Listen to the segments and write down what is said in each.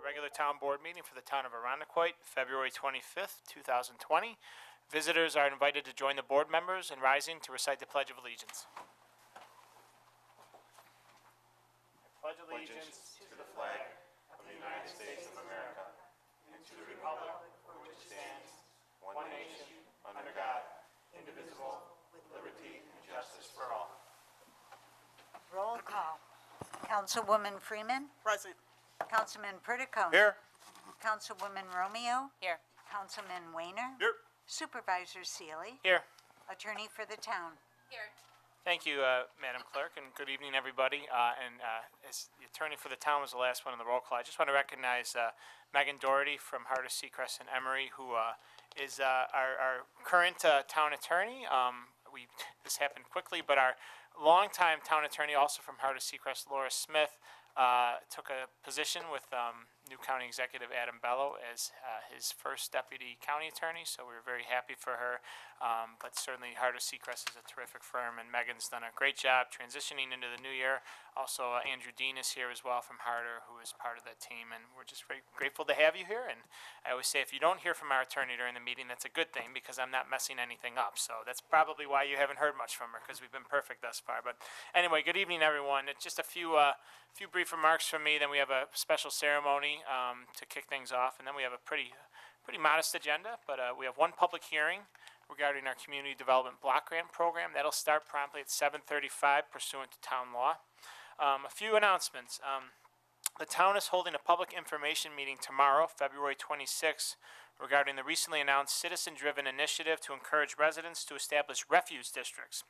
regular town board meeting for the town of Arundequoit, February 25th, 2020. Visitors are invited to join the board members in rising to recite the Pledge of Allegiance. I pledge allegiance to the flag of the United States of America and to the republic for which it stands, one nation, under God, indivisible, with liberty and justice for all. Roll call. Councilwoman Freeman. Present. Councilman Perticone. Here. Councilwoman Romeo. Here. Councilman Weiner. Here. Supervisor Seeley. Here. Attorney for the town. Here. Thank you, Madam Clerk, and good evening, everybody. As the attorney for the town was the last one on the roll call, I just want to recognize Megan Doherty from Harder, Seacrest, and Emery, who is our current town attorney. This happened quickly, but our longtime town attorney, also from Harder, Seacrest, Laura Smith, took a position with new County Executive Adam Bello as his first deputy county attorney, so we were very happy for her. But certainly Harder Seacrest is a terrific firm, and Megan's done a great job transitioning into the new year. Also, Andrew Dean is here as well from Harder, who is part of that team, and we're just very grateful to have you here. And I always say, if you don't hear from our attorney during the meeting, that's a good thing, because I'm not messing anything up. So that's probably why you haven't heard much from her, because we've been perfect thus far. But anyway, good evening, everyone. It's just a few brief remarks from me. Then we have a special ceremony to kick things off, and then we have a pretty modest agenda. But we have one public hearing regarding our community development block grant program. That'll start promptly at 7:35 pursuant to town law. A few announcements. The town is holding a public information meeting tomorrow, February 26th, regarding the recently announced citizen-driven initiative to encourage residents to establish refuge districts.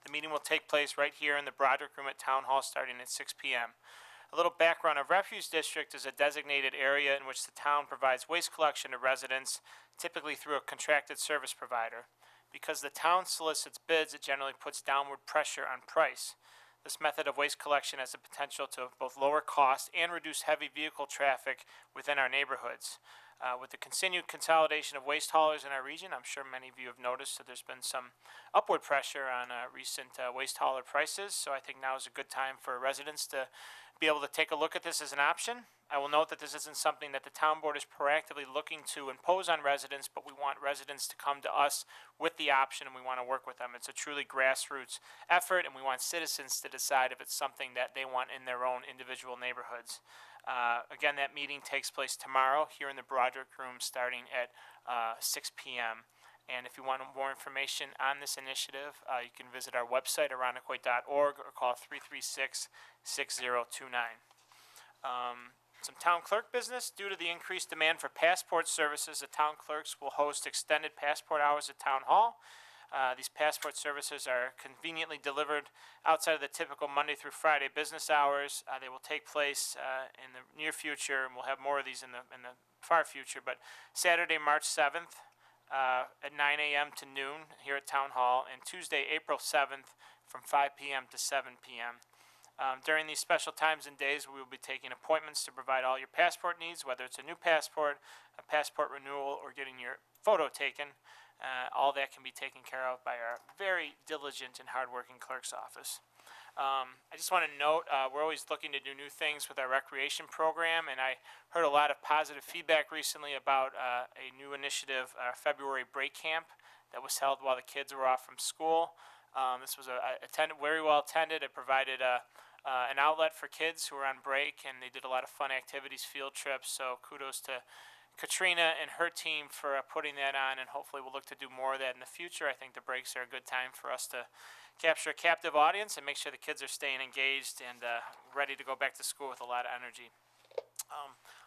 The meeting will take place right here in the Broderick Room at Town Hall starting at 6 p.m. A little background: a refuge district is a designated area in which the town provides waste collection to residents, typically through a contracted service provider. Because the town solicits bids, it generally puts downward pressure on price. This method of waste collection has the potential to both lower cost and reduce heavy vehicle traffic within our neighborhoods. With the continued consolidation of waste haulers in our region, I'm sure many of you have noticed that there's been some upward pressure on recent waste hauler prices, so I think now is a good time for residents to be able to take a look at this as an option. I will note that this isn't something that the town board is proactively looking to impose on residents, but we want residents to come to us with the option, and we want to work with them. It's a truly grassroots effort, and we want citizens to decide if it's something that they want in their own individual neighborhoods. Again, that meeting takes place tomorrow here in the Broderick Room starting at 6 p.m. And if you want more information on this initiative, you can visit our website, arundequoit.org, or call 336-6029. Some town clerk business. Due to the increased demand for passport services, the town clerks will host extended passport hours at Town Hall. These passport services are conveniently delivered outside of the typical Monday through Friday business hours. They will take place in the near future, and we'll have more of these in the far future. But Saturday, March 7th at 9 a.m. to noon here at Town Hall, and Tuesday, April 7th from 5 p.m. to 7 p.m. During these special times and days, we will be taking appointments to provide all your passport needs, whether it's a new passport, a passport renewal, or getting your photo taken. All that can be taken care of by our very diligent and hardworking clerk's office. I just want to note, we're always looking to do new things with our recreation program, and I heard a lot of positive feedback recently about a new initiative, February break camp, that was held while the kids were off from school. This was very well attended. It provided an outlet for kids who were on break, and they did a lot of fun activities, field trips, so kudos to Katrina and her team for putting that on, and hopefully we'll look to do more of that in the future. I think the breaks are a good time for us to capture a captive audience and make sure the kids are staying engaged and ready to go back to school with a lot of energy.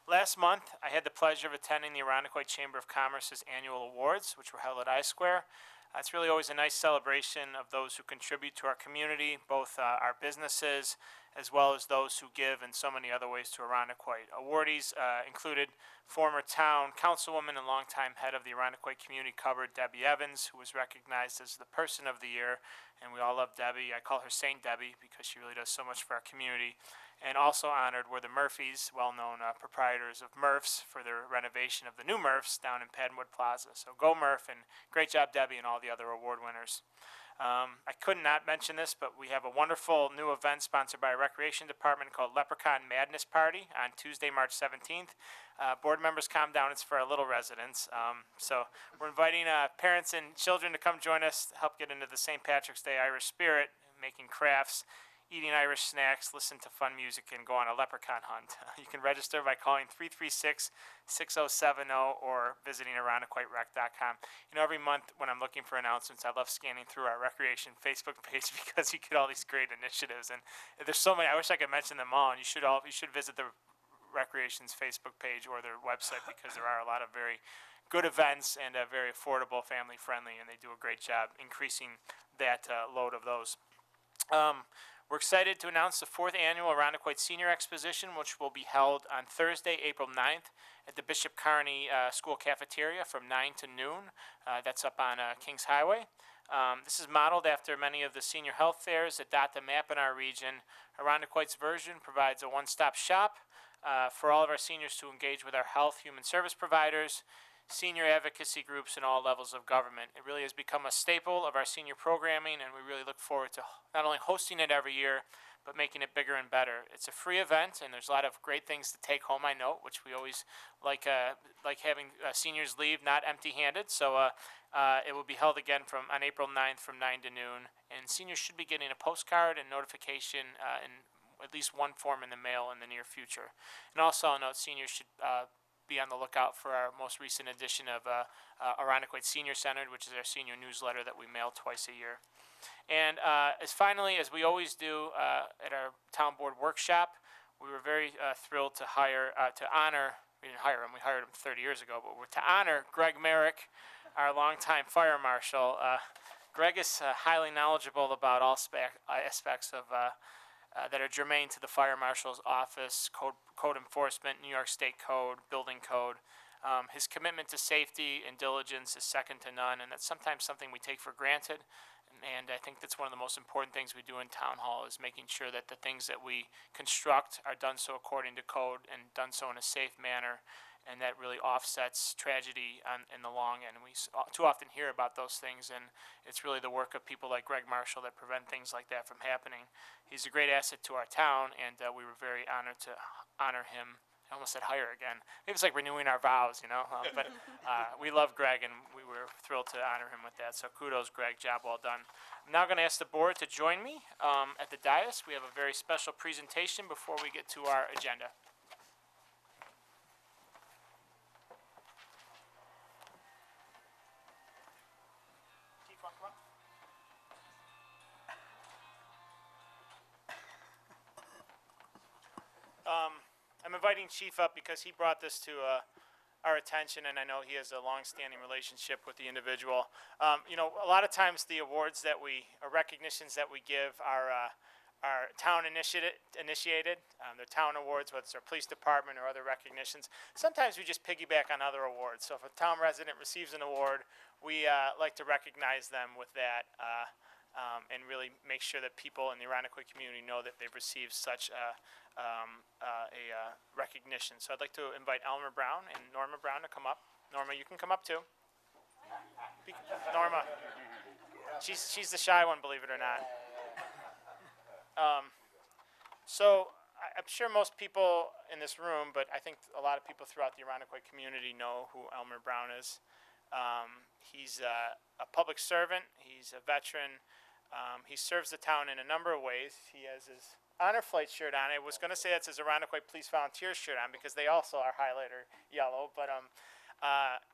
Last month, I had the pleasure of attending the Arundequoit Chamber of Commerce's annual awards, which were held at I-Square. It's really always a nice celebration of those who contribute to our community, both our businesses as well as those who give in so many other ways to Arundequoit. Awardees included former town councilwoman and longtime head of the Arundequoit Community Cupboard, Debbie Evans, who was recognized as the Person of the Year, and we all love Debbie. I call her Saint Debbie because she really does so much for our community. And also honored were the Murphys, well-known proprietors of Murphs, for their renovation of the new Murphs down in Paddenwood Plaza. So go Murph, and great job, Debbie, and all the other award winners. I could not mention this, but we have a wonderful new event sponsored by our Recreation Department called Leprechaun Madness Party on Tuesday, March 17th. Board members, calm down. It's for our little residents. So we're inviting parents and children to come join us to help get into the St. Patrick's Day Irish spirit, making crafts, eating Irish snacks, listen to fun music, and go on a leprechaun hunt. You can register by calling 336-6070 or visiting irondequoiterec.com. You know, every month when I'm looking for announcements, I love scanning through our recreation Facebook page because you get all these great initiatives, and there's so many. I wish I could mention them all. And you should visit the Recreation's Facebook page or their website because there are a lot of very good events and very affordable, family friendly, and they do a great job increasing that load of those. We're excited to announce the 4th annual Irondequoit Senior Exposition, which will be held on Thursday, April 9th at the Bishop Kearney School Cafeteria from 9 to noon. That's up on Kings Highway. This is modeled after many of the senior health fairs that dot the map in our region. Irondequoit's version provides a one-stop shop for all of our seniors to engage with our health human service providers, senior advocacy groups, and all levels of government. It really has become a staple of our senior programming, and we really look forward to not only hosting it every year, but making it bigger and better. It's a free event, and there's a lot of great things to take home, I know, which we always like having seniors leave not empty-handed. So it will be held again on April 9th from 9 to noon, and seniors should be getting a postcard and notification in at least one form in the mail in the near future. And also, I'll note seniors should be on the lookout for our most recent edition of Irondequoit Senior Centered, which is our senior newsletter that we mail twice a year. And as we always do at our town board workshop, we were very thrilled to honor, we didn't hire him, we hired him 30 years ago, but to honor Greg Merrick, our longtime fire marshal. Greg is highly knowledgeable about all aspects of that are germane to the fire marshal's office, code enforcement, New York State Code, building code. His commitment to safety and diligence is second to none, and that's sometimes something we take for granted. And I think that's one of the most important things we do in town hall is making sure that the things that we construct are done so according to code and done so in a safe manner, and that really offsets tragedy in the long end. We too often hear about those things, and it's really the work of people like Greg Marshall that prevent things like that from happening. He's a great asset to our town, and we were very honored to honor him. I almost said hire again. Maybe it's like renewing our vows, you know. But we love Greg, and we were thrilled to honor him with that. So kudos, Greg. Job well done. I'm now going to ask the board to join me at the dais. We have a very special presentation before we get to our agenda. I'm inviting Chief up because he brought this to our attention, and I know he has a long-standing relationship with the individual. You know, a lot of times the awards that or recognitions that we give are town initiated. They're town awards, whether it's our police department or other recognitions. Sometimes we just piggyback on other awards. So if a town resident receives an award, we like to recognize them with that. And really make sure that people in the Irondequoit community know that they've received such a recognition. So I'd like to invite Elmer Brown and Norma Brown to come up. Norma, you can come up too. Norma, she's the shy one, believe it or not. So I'm sure most people in this room, but I think a lot of people throughout the Irondequoit community know who Elmer Brown is. He's a public servant. He's a veteran. He serves the town in a number of ways. He has his honor flight shirt on. I was going to say that's his Irondequoit Police Volunteer shirt on because they also are highlighter yellow. But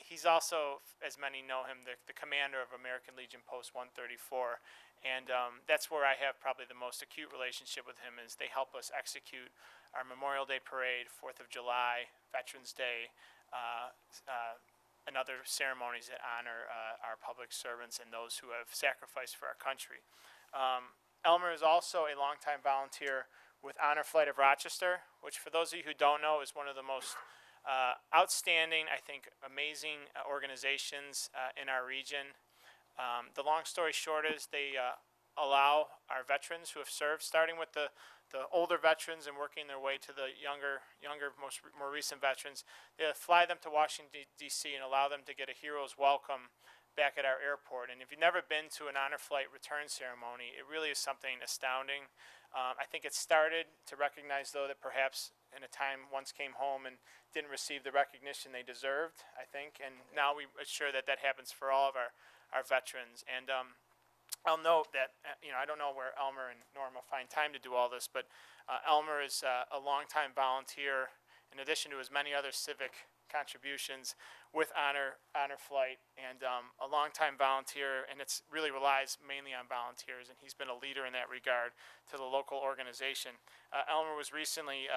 he's also, as many know him, the commander of American Legion Post 134. And that's where I have probably the most acute relationship with him is they help us execute our Memorial Day Parade, 4th of July, Veterans Day, and other ceremonies that honor our public servants and those who have sacrificed for our country. Elmer is also a longtime volunteer with Honor Flight of Rochester, which for those of you who don't know is one of the most outstanding, I think, amazing organizations in our region. The long story short is they allow our veterans who have served, starting with the older veterans and working their way to the younger, more recent veterans. They fly them to Washington, D.C. and allow them to get a hero's welcome back at our airport. And if you've never been to an honor flight return ceremony, it really is something astounding. I think it started to recognize, though, that perhaps in a time once came home and didn't receive the recognition they deserved, I think. And now we assure that that happens for all of our veterans. And I'll note that, I don't know where Elmer and Norm will find time to do all this, but Elmer is a longtime volunteer, in addition to his many other civic contributions with Honor Flight, and a longtime volunteer, and it's really relies mainly on volunteers, and he's been a leader in that regard to the local organization. Elmer was recently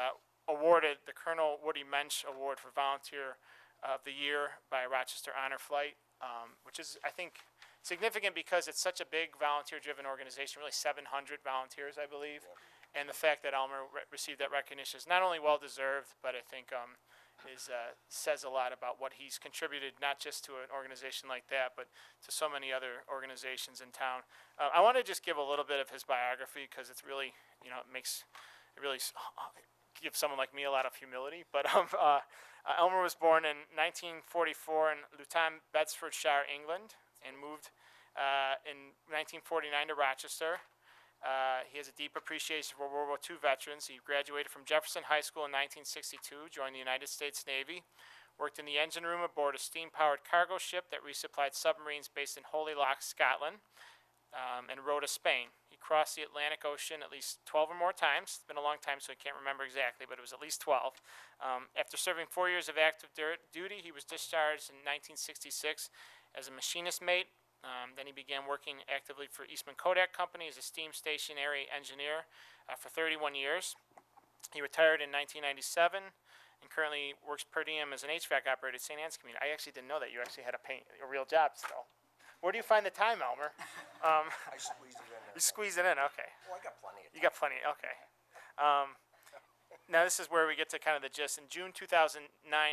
awarded the Colonel Woody Mensch Award for Volunteer of the Year by Rochester Honor Flight, which is, I think, significant because it's such a big volunteer-driven organization, really 700 volunteers, I believe, and the fact that Elmer received that recognition is not only well-deserved, but I think says a lot about what he's contributed, not just to an organization like that, but to so many other organizations in town. I want to just give a little bit of his biography because it's really, it really gives someone like me a lot of humility. But Elmer was born in 1944 in Luton, Bedfordshire, England, and moved in 1949 to Rochester. He has a deep appreciation for World War II veterans. He graduated from Jefferson High School in 1962, joined the United States Navy, worked in the engine room aboard a steam-powered cargo ship that resupplied submarines based in Holyloch, Scotland, and rowed to Spain. He crossed the Atlantic Ocean at least 12 or more times. It's been a long time, so I can't remember exactly, but it was at least 12. After serving 4 years of active duty, he was discharged in 1966 as a machinist mate. Then he began working actively for Eastman Kodak Company as a steam stationary engineer for 31 years. He retired in 1997 and currently works per diem as an HVAC operator at St. Anne's Community. I actually didn't know that you actually had a real job still. Where do you find the time, Elmer? I squeeze it in there. You squeeze it in, okay. Well, I got plenty of time. You got plenty, okay. Now this is where we get to kind of the gist. In June 2009,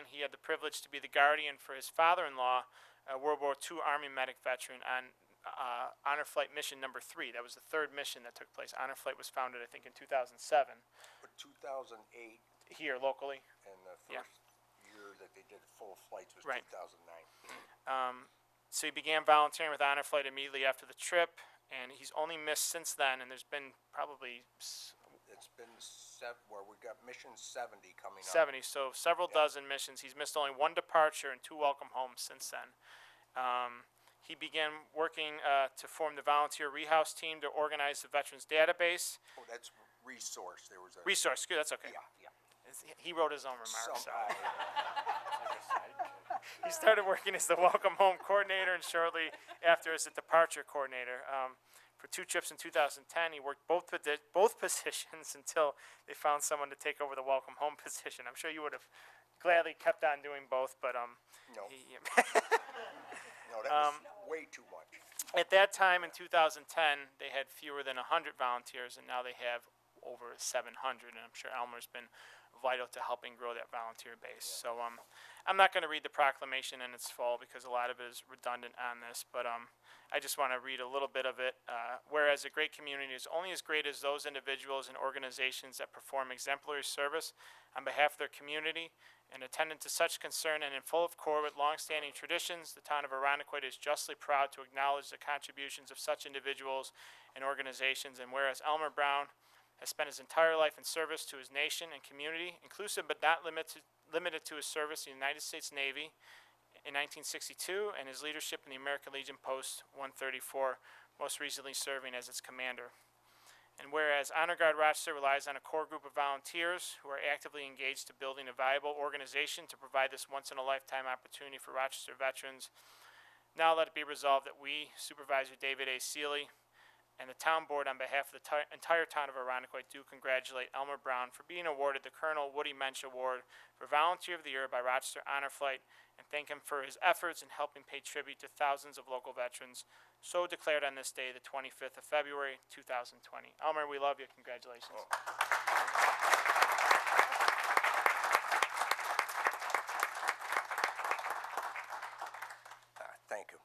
he had the privilege to be the guardian for his father-in-law, a World War II Army medic veteran, on Honor Flight Mission number 3. That was the third mission that took place. Honor Flight was founded, I think, in 2007 But 2008, here locally. and the Yeah. first year that they did full flights was Right. 2009. So he began volunteering with Honor Flight immediately after the trip, and he's only missed since then, and there's been probably It's been we got mission 70 coming up. 70, so several dozen missions. He's missed only one departure and 2 welcome homes since then. He began working to form the volunteer rehouse team to organize the veterans database. Oh, that's resource. There was a Resource, good, that's okay. yeah. He wrote his own remarks. So. Some, He started working as the welcome home coordinator and shortly after as a departure coordinator. For 2 trips in 2010, he worked both positions until they found someone to take over the welcome home position. I'm sure you would have gladly kept on doing both, but No. he, No, that was way too much. at that time in 2010, they had fewer than 100 volunteers, and now they have over 700, and I'm sure Elmer's been vital to helping grow that volunteer base. So I'm not going to read the proclamation in its full because a lot of it is redundant on this, but I just want to read a little bit of it. Whereas a great community is only as great as those individuals and organizations that perform exemplary service on behalf of their community, and attendant to such concern and in full accord with longstanding traditions, the town of Arundequoit is justly proud to acknowledge the contributions of such individuals and organizations. And whereas Elmer Brown has spent his entire life in service to his nation and community, inclusive but not limited to his service in the United States Navy in 1962 and his leadership in the American Legion Post 134, most recently serving as its commander. And whereas Honor Guard Rochester relies on a core group of volunteers who are actively engaged to building a viable organization to provide this once-in-a-lifetime opportunity for Rochester veterans, now let it be resolved that we, Supervisor David A. Seeley, and the town board on behalf of the entire town of Arundequoit do congratulate Elmer Brown for being awarded the Colonel Woody Mensch Award for Volunteer of the Year by Rochester Honor Flight, and thank him for his efforts in helping pay tribute to thousands of local veterans, so declared on this day, the 25th of February, 2020. Elmer, we love you. Congratulations. Thank you.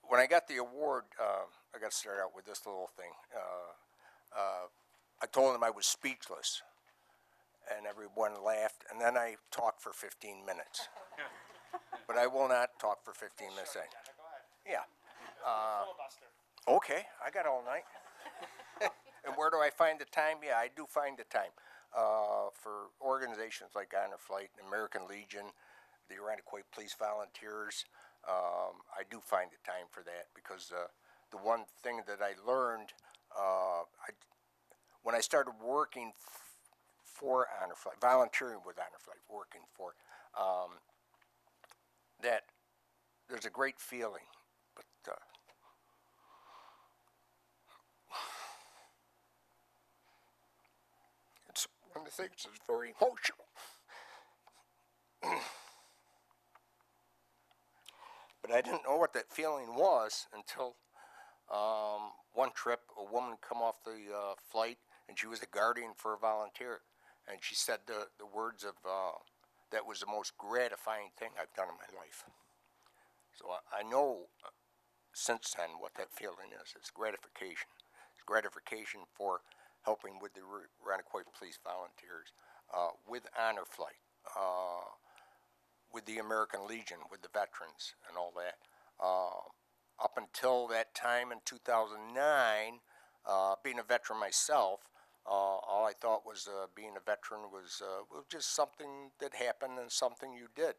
When I got the award, I got to start out with this little thing. I told them I was speechless, and everyone laughed, and then I talked for 15 minutes. But I will not talk for 15 minutes. Yeah. Filibuster. Okay, I got all night. And where do I find the time? Yeah, I do find the time. For organizations like Honor Flight, American Legion, the Aranaquoit Police Volunteers, I do find the time for that because the one thing that I learned when I started working for Honor Flight, volunteering with Honor Flight, working for, that there's a great feeling, but it's one of the things that's very emotional. But I didn't know what that feeling was until one trip, a woman come off the flight, and she was a guardian for a volunteer, and she said the words of that was the most gratifying thing I've done in my life. So I know since then what that feeling is. It's gratification. It's gratification for helping with the Aranaquoit Police Volunteers, with Honor Flight, with the American Legion, with the veterans and all that. Up until that time in 2009, being a veteran myself, all I thought was being a veteran was just something that happened and something you did.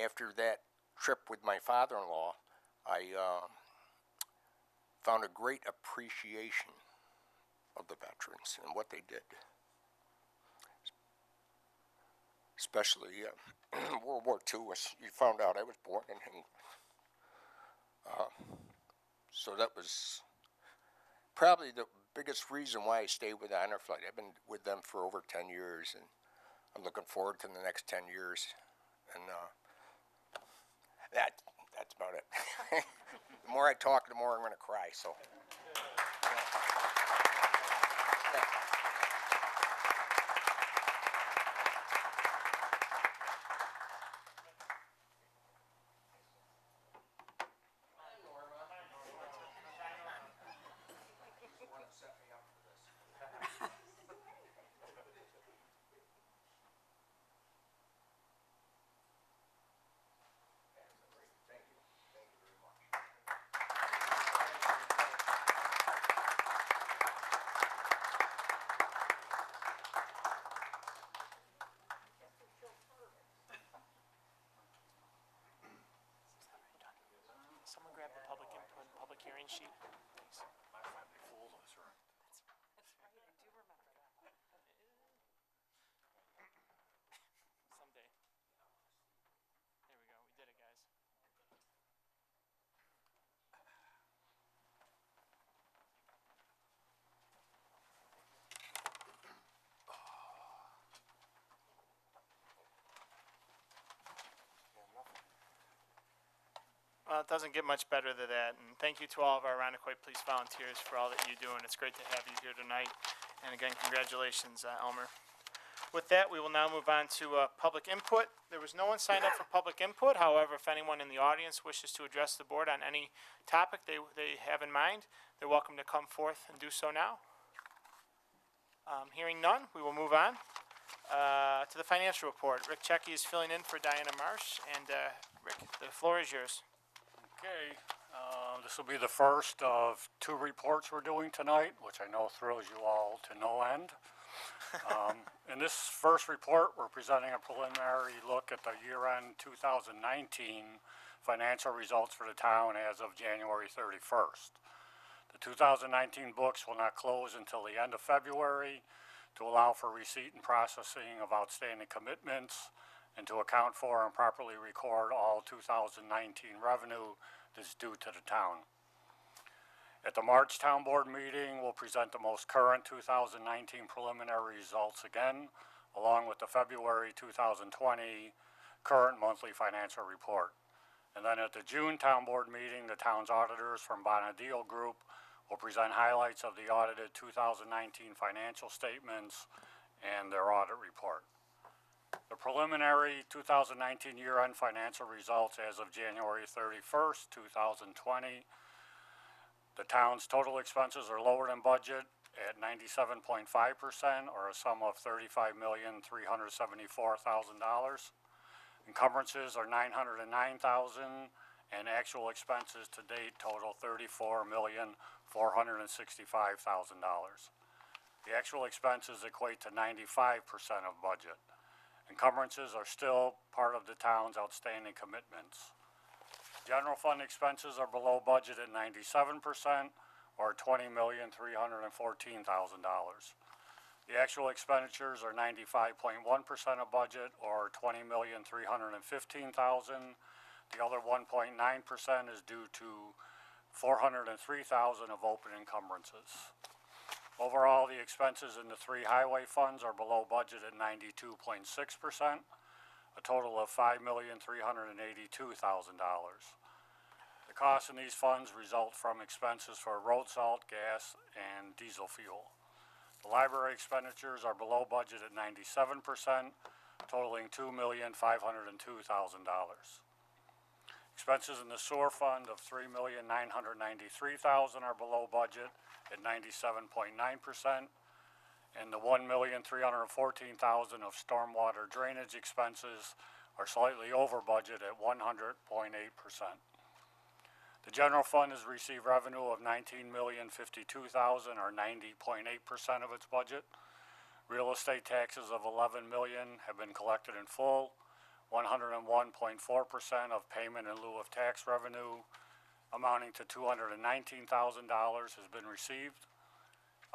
After that trip with my father-in-law, I found a great appreciation of the veterans and what they did. Especially World War II, you found out I was born in England. So that was probably the biggest reason why I stayed with Honor Flight. I've been with them for over 10 years, and I'm looking forward to the next 10 years. And that's about it. The more I talk, the more I'm going to cry. So. Someone grab the public input, public hearing sheet, please. Someday. There we go. We did it, guys. Well, it doesn't get much better than that, and thank you to all of our Aranaquoit Police Volunteers for all that you do, and it's great to have you here tonight. And again, congratulations, Elmer. With that, we will now move on to public input. There was no one signed up for public input. However, if anyone in the audience wishes to address the board on any topic they have in mind, they're welcome to come forth and do so now. Hearing none, we will move on to the financial report. Rick Checky is filling in for Diana Marsh, and Rick, the floor is yours. Okay, this will be the first of two reports we're doing tonight, which I know thrills you all to no end. In this first report, we're presenting a preliminary look at the year-end 2019 financial results for the town as of January 31st. The 2019 books will not close until the end of February to allow for receipt and processing of outstanding commitments and to account for and properly record all 2019 revenue that's due to the town. At the March Town Board meeting, we'll present the most current 2019 preliminary results again, along with the February 2020 current monthly financial report. And then at the June Town Board meeting, the town's auditors from Bonadil Group will present highlights of the audited 2019 financial statements and their audit report. The preliminary 2019 year-end financial results as of January 31st, 2020. The town's total expenses are lower than budget at 97.5%, or a sum of $35,374,000. Encumbrances are $909,000, and actual expenses to date total $34,465,000. The actual expenses equate to 95% of budget. Encumbrances are still part of the town's outstanding commitments. General fund expenses are below budget at 97%, or $20,314,000. The actual expenditures are 95.1% of budget, or $20,315,000. The other 1.9% is due to $403,000 of open encumbrances. Overall, the expenses in the three highway funds are below budget at 92.6%, a total of $5,382,000. The costs in these funds result from expenses for road salt, gas, and diesel fuel. The library expenditures are below budget at 97%, totaling $2,502,000. Expenses in the sewer fund of $3,993,000 are below budget at 97.9%, and the $1,314,000 of stormwater drainage expenses are slightly over budget at 100.8%. The general fund has received revenue of $19,052,000, or 90.8% of its budget. Real estate taxes of $11 million have been collected in full. 101.4% of payment in lieu of tax revenue, amounting to $219,000, has been received.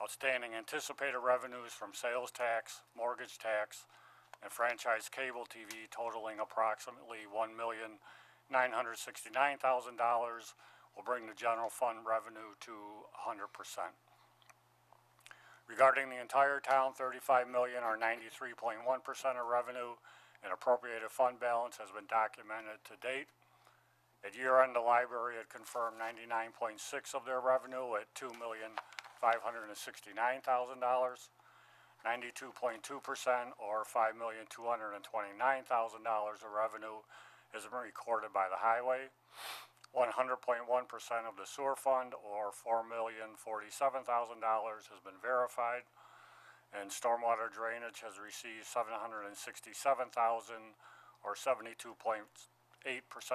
Outstanding anticipated revenues from sales tax, mortgage tax, and franchise cable TV totaling approximately $1,969,000 will bring the general fund revenue to 100%. Regarding the entire town, $35 million, or 93.1% of revenue and appropriated fund balance has been documented to date. At year-end, the library had confirmed 99.6% of their revenue at $2,569,000. 92.2%, or $5,229,000 of revenue has been recorded by the highway. 100.1% of the sewer fund, or $4,047,000, has been verified. And stormwater drainage has received $767,000, or 72.8%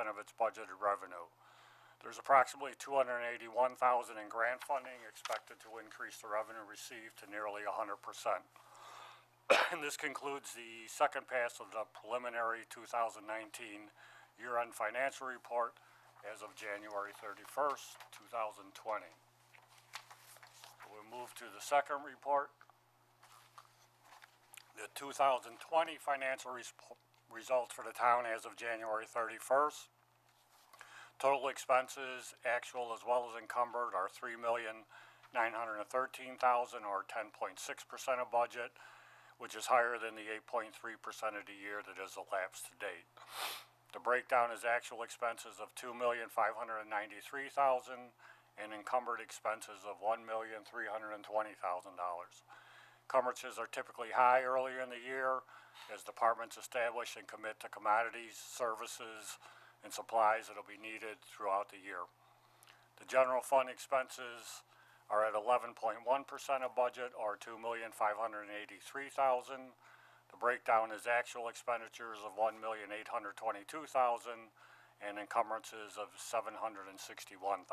of its budgeted revenue. There's approximately $281,000 in grant funding expected to increase the revenue received to nearly 100%. And this concludes the second pass of the preliminary 2019 year-end financial report as of January 31st, 2020. We'll move to the second report. The 2020 financial results for the town as of January 31st. Total expenses, actual as well as encumbered, are $3,913,000, or 10.6% of budget, which is higher than the 8.3% of the year that has elapsed to date. The breakdown is actual expenses of $2,593,000 and encumbered expenses of $1,320,000. Encumbrances are typically high earlier in the year as departments establish and commit to commodities, services, and supplies that will be needed throughout the year. The general fund expenses are at 11.1% of budget, or $2,583,000. The breakdown is actual expenditures of $1,822,000 and encumbrances of $761,000.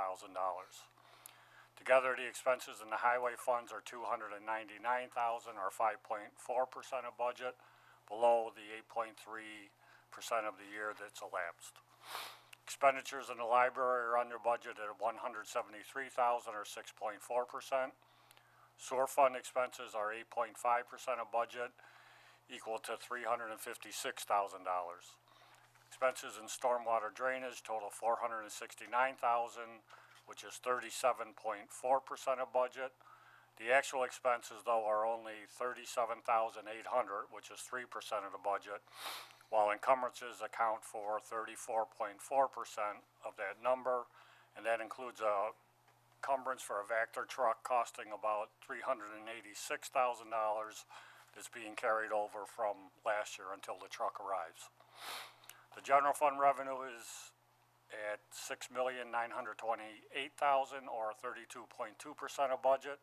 Together, the expenses in the highway funds are $299,000, or 5.4% of budget, below the 8.3% of the year that's elapsed. Expenditures in the library are under budget at $173,000, or 6.4%. Sewer fund expenses are 8.5% of budget, equal to $356,000. Expenses in stormwater drainage total $469,000, which is 37.4% of budget. The actual expenses, though, are only $37,800, which is 3% of the budget, while encumbrances account for 34.4% of that number, and that includes a encumbrance for a Vector truck costing about $386,000 that's being carried over from last year until the truck arrives. The general fund revenue is at $6,928,000, or 32.2% of budget.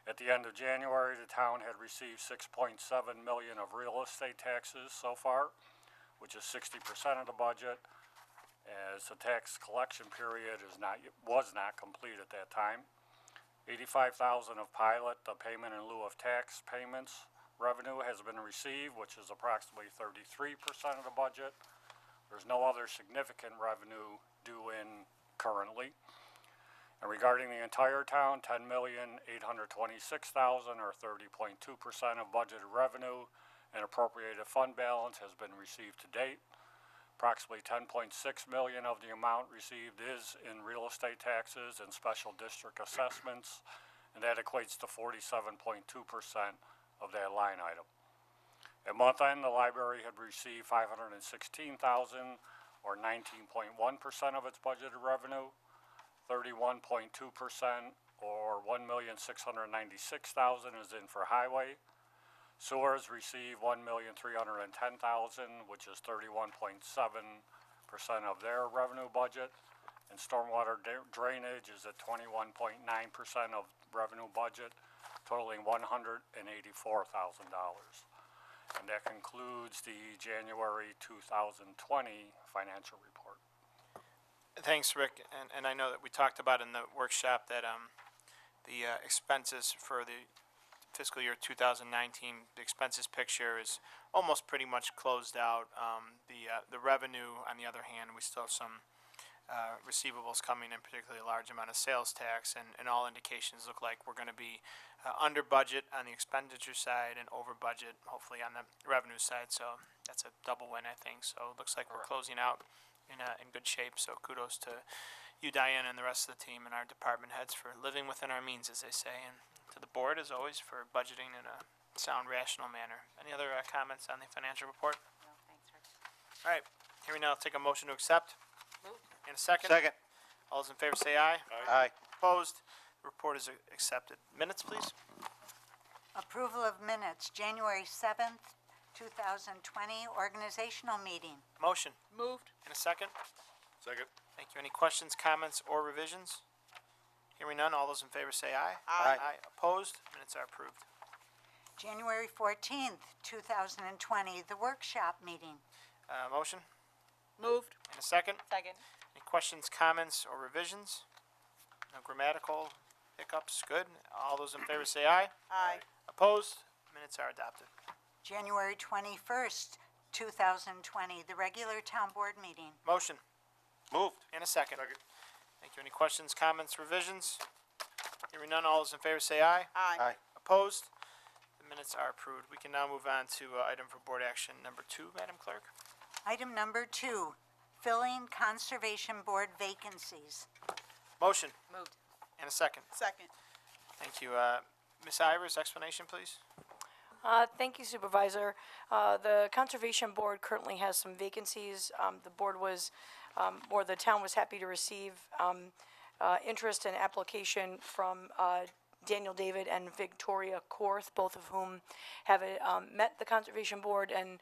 At the end of January, the town had received $6.7 million of real estate taxes so far, which is 60% of the budget. as the tax collection period was not complete at that time. 85,000 of pilot, the payment in lieu of tax payments revenue has been received, which is approximately 33% of the budget. There's no other significant revenue due in currently. And regarding the entire town, 10,826,000 or 30.2% of budgeted revenue and appropriated fund balance has been received to date. Approximately 10.6 million of the amount received is in real estate taxes and special district assessments, and that equates to 47.2% of that line item. At month end, the library had received 516,000 or 19.1% of its budgeted revenue, 31.2% or 1,696,000 is in for highway. Sewers received 1,310,000, which is 31.7% of their revenue budget, and stormwater drainage is at 21.9% of revenue budget, totaling $184,000. And that concludes the January 2020 financial report. Thanks, Rick. And I know that we talked about in the workshop that the expenses for the fiscal year 2019, the expenses picture is almost pretty much closed out. The revenue, on the other hand, we still have some receivables coming in, particularly a large amount of sales tax, and all indications look like we're going to be under budget on the expenditure side and over budget, hopefully, on the revenue side. So that's a double win, I think. So it looks like we're closing out in good shape. So kudos to you, Diane, and the rest of the team and our department heads for living within our means, as they say, and to the board, as always, for budgeting in a sound, rational manner. Any other comments on the financial report? No, thanks, Rick. All right, here we now take a motion to accept. Moved. In a second. Second. All those in favor say aye. Aye. Opposed? The report is accepted. Minutes, please. Approval of minutes, January 7th, 2020, organizational meeting. Motion. Moved. In a second. Second. Thank you. Any questions, comments, or revisions? Hearing none, all those in favor say aye. Aye. Opposed? Minutes are approved. January 14th, 2020, the workshop meeting. Motion. Moved. In a second. Second. Any questions, comments, or revisions? No grammatical hiccups? Good. All those in favor say aye. Aye. Opposed? Minutes are adopted. January 21st, 2020, the regular town board meeting. Motion. Moved. In a second. Thank you. Any questions, comments, revisions? Hearing none, all those in favor say aye. Aye. Opposed? The minutes are approved. We can now move on to item for board action number 2, Madam Clerk. Item number 2, filling conservation board vacancies. Motion. Moved. In a second. Second. Thank you. Ms. Ivers, explanation, please. Thank you, Supervisor. The Conservation Board currently has some vacancies. The board was, or the town was happy to receive interest and application from Daniel David and Victoria Korth, both of whom have met the Conservation Board and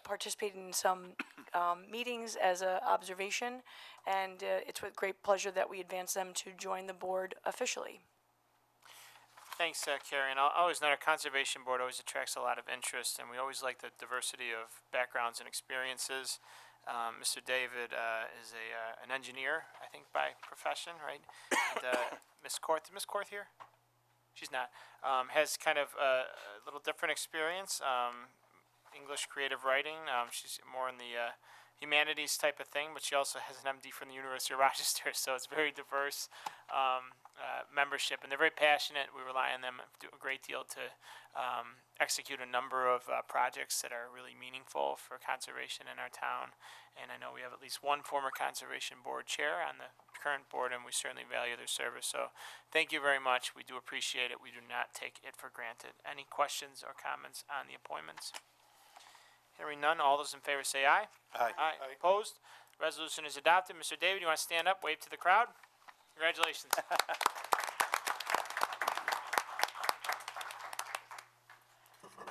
participated in some meetings as an observation. And it's with great pleasure that we advance them to join the board officially. Thanks, Carrie. And I always know our Conservation Board always attracts a lot of interest, and we always like the diversity of backgrounds and experiences. Mr. David is an engineer, I think, by profession, right? And Ms. Korth, is Ms. Korth here? She's not. Has kind of a little different experience. English creative writing. She's more in the humanities type of thing, but she also has an MD from the University of Rochester, so it's very diverse membership, and they're very passionate. We rely on them do a great deal to execute a number of projects that are really meaningful for conservation in our town. And I know we have at least one former Conservation Board chair on the current board, and we certainly value their service. So thank you very much. We do appreciate it. We do not take it for granted. Any questions or comments on the appointments? Hearing none, all those in favor say aye. Aye. Aye. Opposed? Resolution is adopted. Mr. David, you want to stand up, wave to the crowd? Congratulations.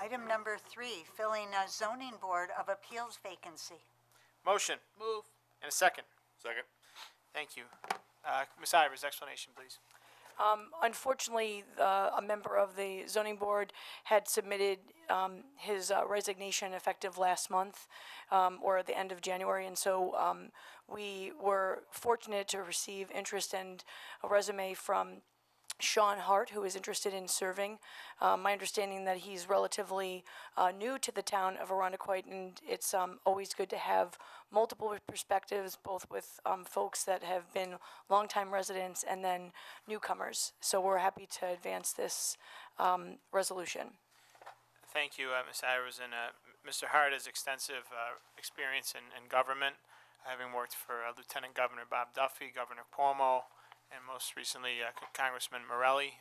Item number 3, filling a zoning board of appeals vacancy. Motion. Move. And a second. Second. Thank you. Ms. Ivers, explanation, please. Unfortunately, a member of the zoning board had submitted his resignation effective last month, or at the end of January, and so we were fortunate to receive interest and a resume from Sean Hart, who is interested in serving. My understanding that he's relatively new to the town of Arundequoit, and it's always good to have multiple perspectives, both with folks that have been longtime residents and then newcomers. So we're happy to advance this resolution. Thank you, Ms. Ivers, and Mr. Hart has extensive experience in government, having worked for Lieutenant Governor Bob Duffy, Governor Cuomo, and most recently Congressman Morelli.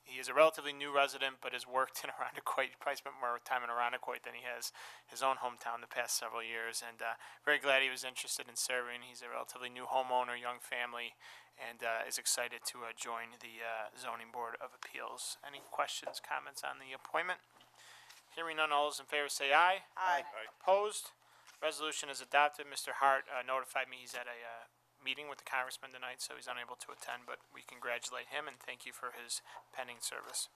He is a relatively new resident, but has worked in Arundequoit. He probably spent more time in Arundequoit than he has his own hometown the past several years, and very glad he was interested in serving. He's a relatively new homeowner, young family, and is excited to join the Zoning Board of Appeals. Any questions, comments on the appointment? Hearing none, all those in favor say aye. Aye. Opposed? Resolution is adopted. Mr. Hart notified me he's at a meeting with the congressman tonight, so he's unable to attend, but we congratulate him and thank you for his pending service.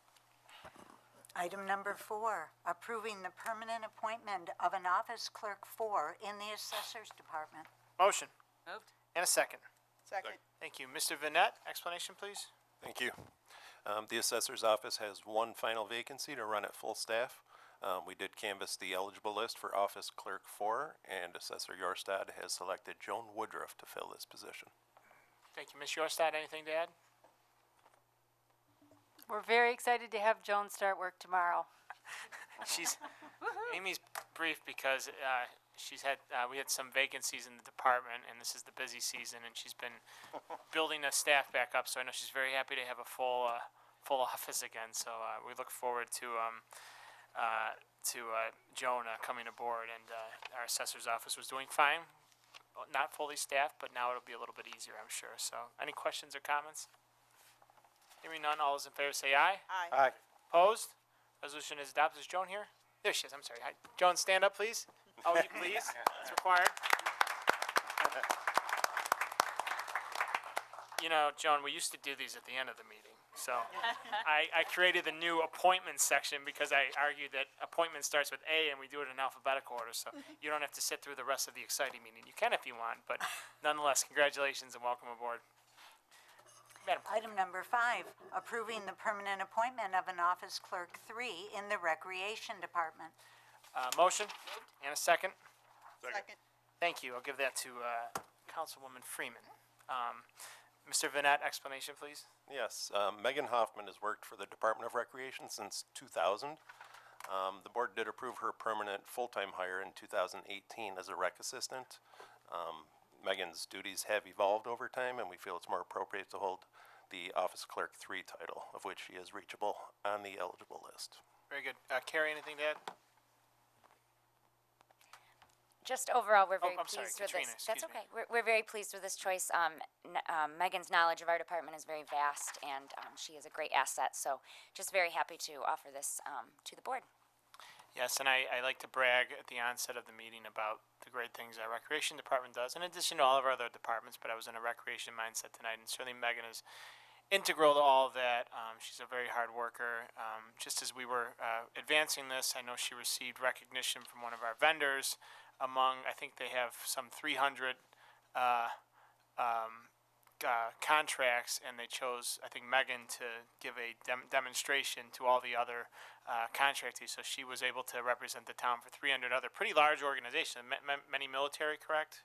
Item number 4, approving the permanent appointment of an office clerk 4 in the Assessor's Department. Motion. Moved. And a second. Second. Thank you. Mr. Vinette, explanation, please? Thank you. The assessor's office has one final vacancy to run at full staff. We did canvass the eligible list for office clerk 4, and Assessor Yorstad has selected Joan Woodruff to fill this position. Thank you. Ms. Yorstad, anything to add? We're very excited to have Joan start work tomorrow. Amy's brief because we had some vacancies in the department, and this is the busy season, and she's been building the staff back up, so I know she's very happy to have a full office again, so we look forward to Joan coming aboard, and our assessor's office was doing fine. Not fully staffed, but now it'll be a little bit easier, I'm sure. So, any questions or comments? Hearing none, all those in favor say aye. Aye. Opposed? Resolution is adopted. Is Joan here? There she is, I'm sorry. Hi. Joan, stand up, please. Oh, you please? It's required. You know, Joan, we used to do these at the end of the meeting. So I created the new appointments section because I argued that appointment starts with A and we do it in alphabetical order. So you don't have to sit through the rest of the exciting meeting. You can if you want, but nonetheless, congratulations and welcome aboard. Madam Clerk. Item number 5, approving the permanent appointment of an office clerk 3 in the Recreation Department. Motion and a second. Second. Thank you. I'll give that to Councilwoman Freeman. Mr. Vinette, explanation, please. Yes, Megan Hoffman has worked for the Department of Recreation since 2000. The board did approve her permanent full-time hire in 2018 as a rec assistant. Megan's duties have evolved over time, and we feel it's more appropriate to hold the office clerk 3 title, of which she is reachable on the eligible list. Very good. Carrie, anything to add? Just overall, we're Oh, very I'm sorry, pleased with Katrina, this. That's excuse me. okay. We're very pleased with this choice. Megan's knowledge of our department is very vast, and she is a great asset. So, just very happy to offer this to the board. Yes, and I like to brag at the onset of the meeting about the great things our recreation department does, in addition to all of our other departments, but I was in a recreation mindset tonight, and certainly Megan is integral to all of that. She's a very hard worker. Just as we were advancing this, I know she received recognition from one of our vendors among, I think they have some 300 contracts, and they chose, I think, Megan to give a demonstration to all the other contractees. So she was able to represent the town for 300 other pretty large organizations, many military, correct?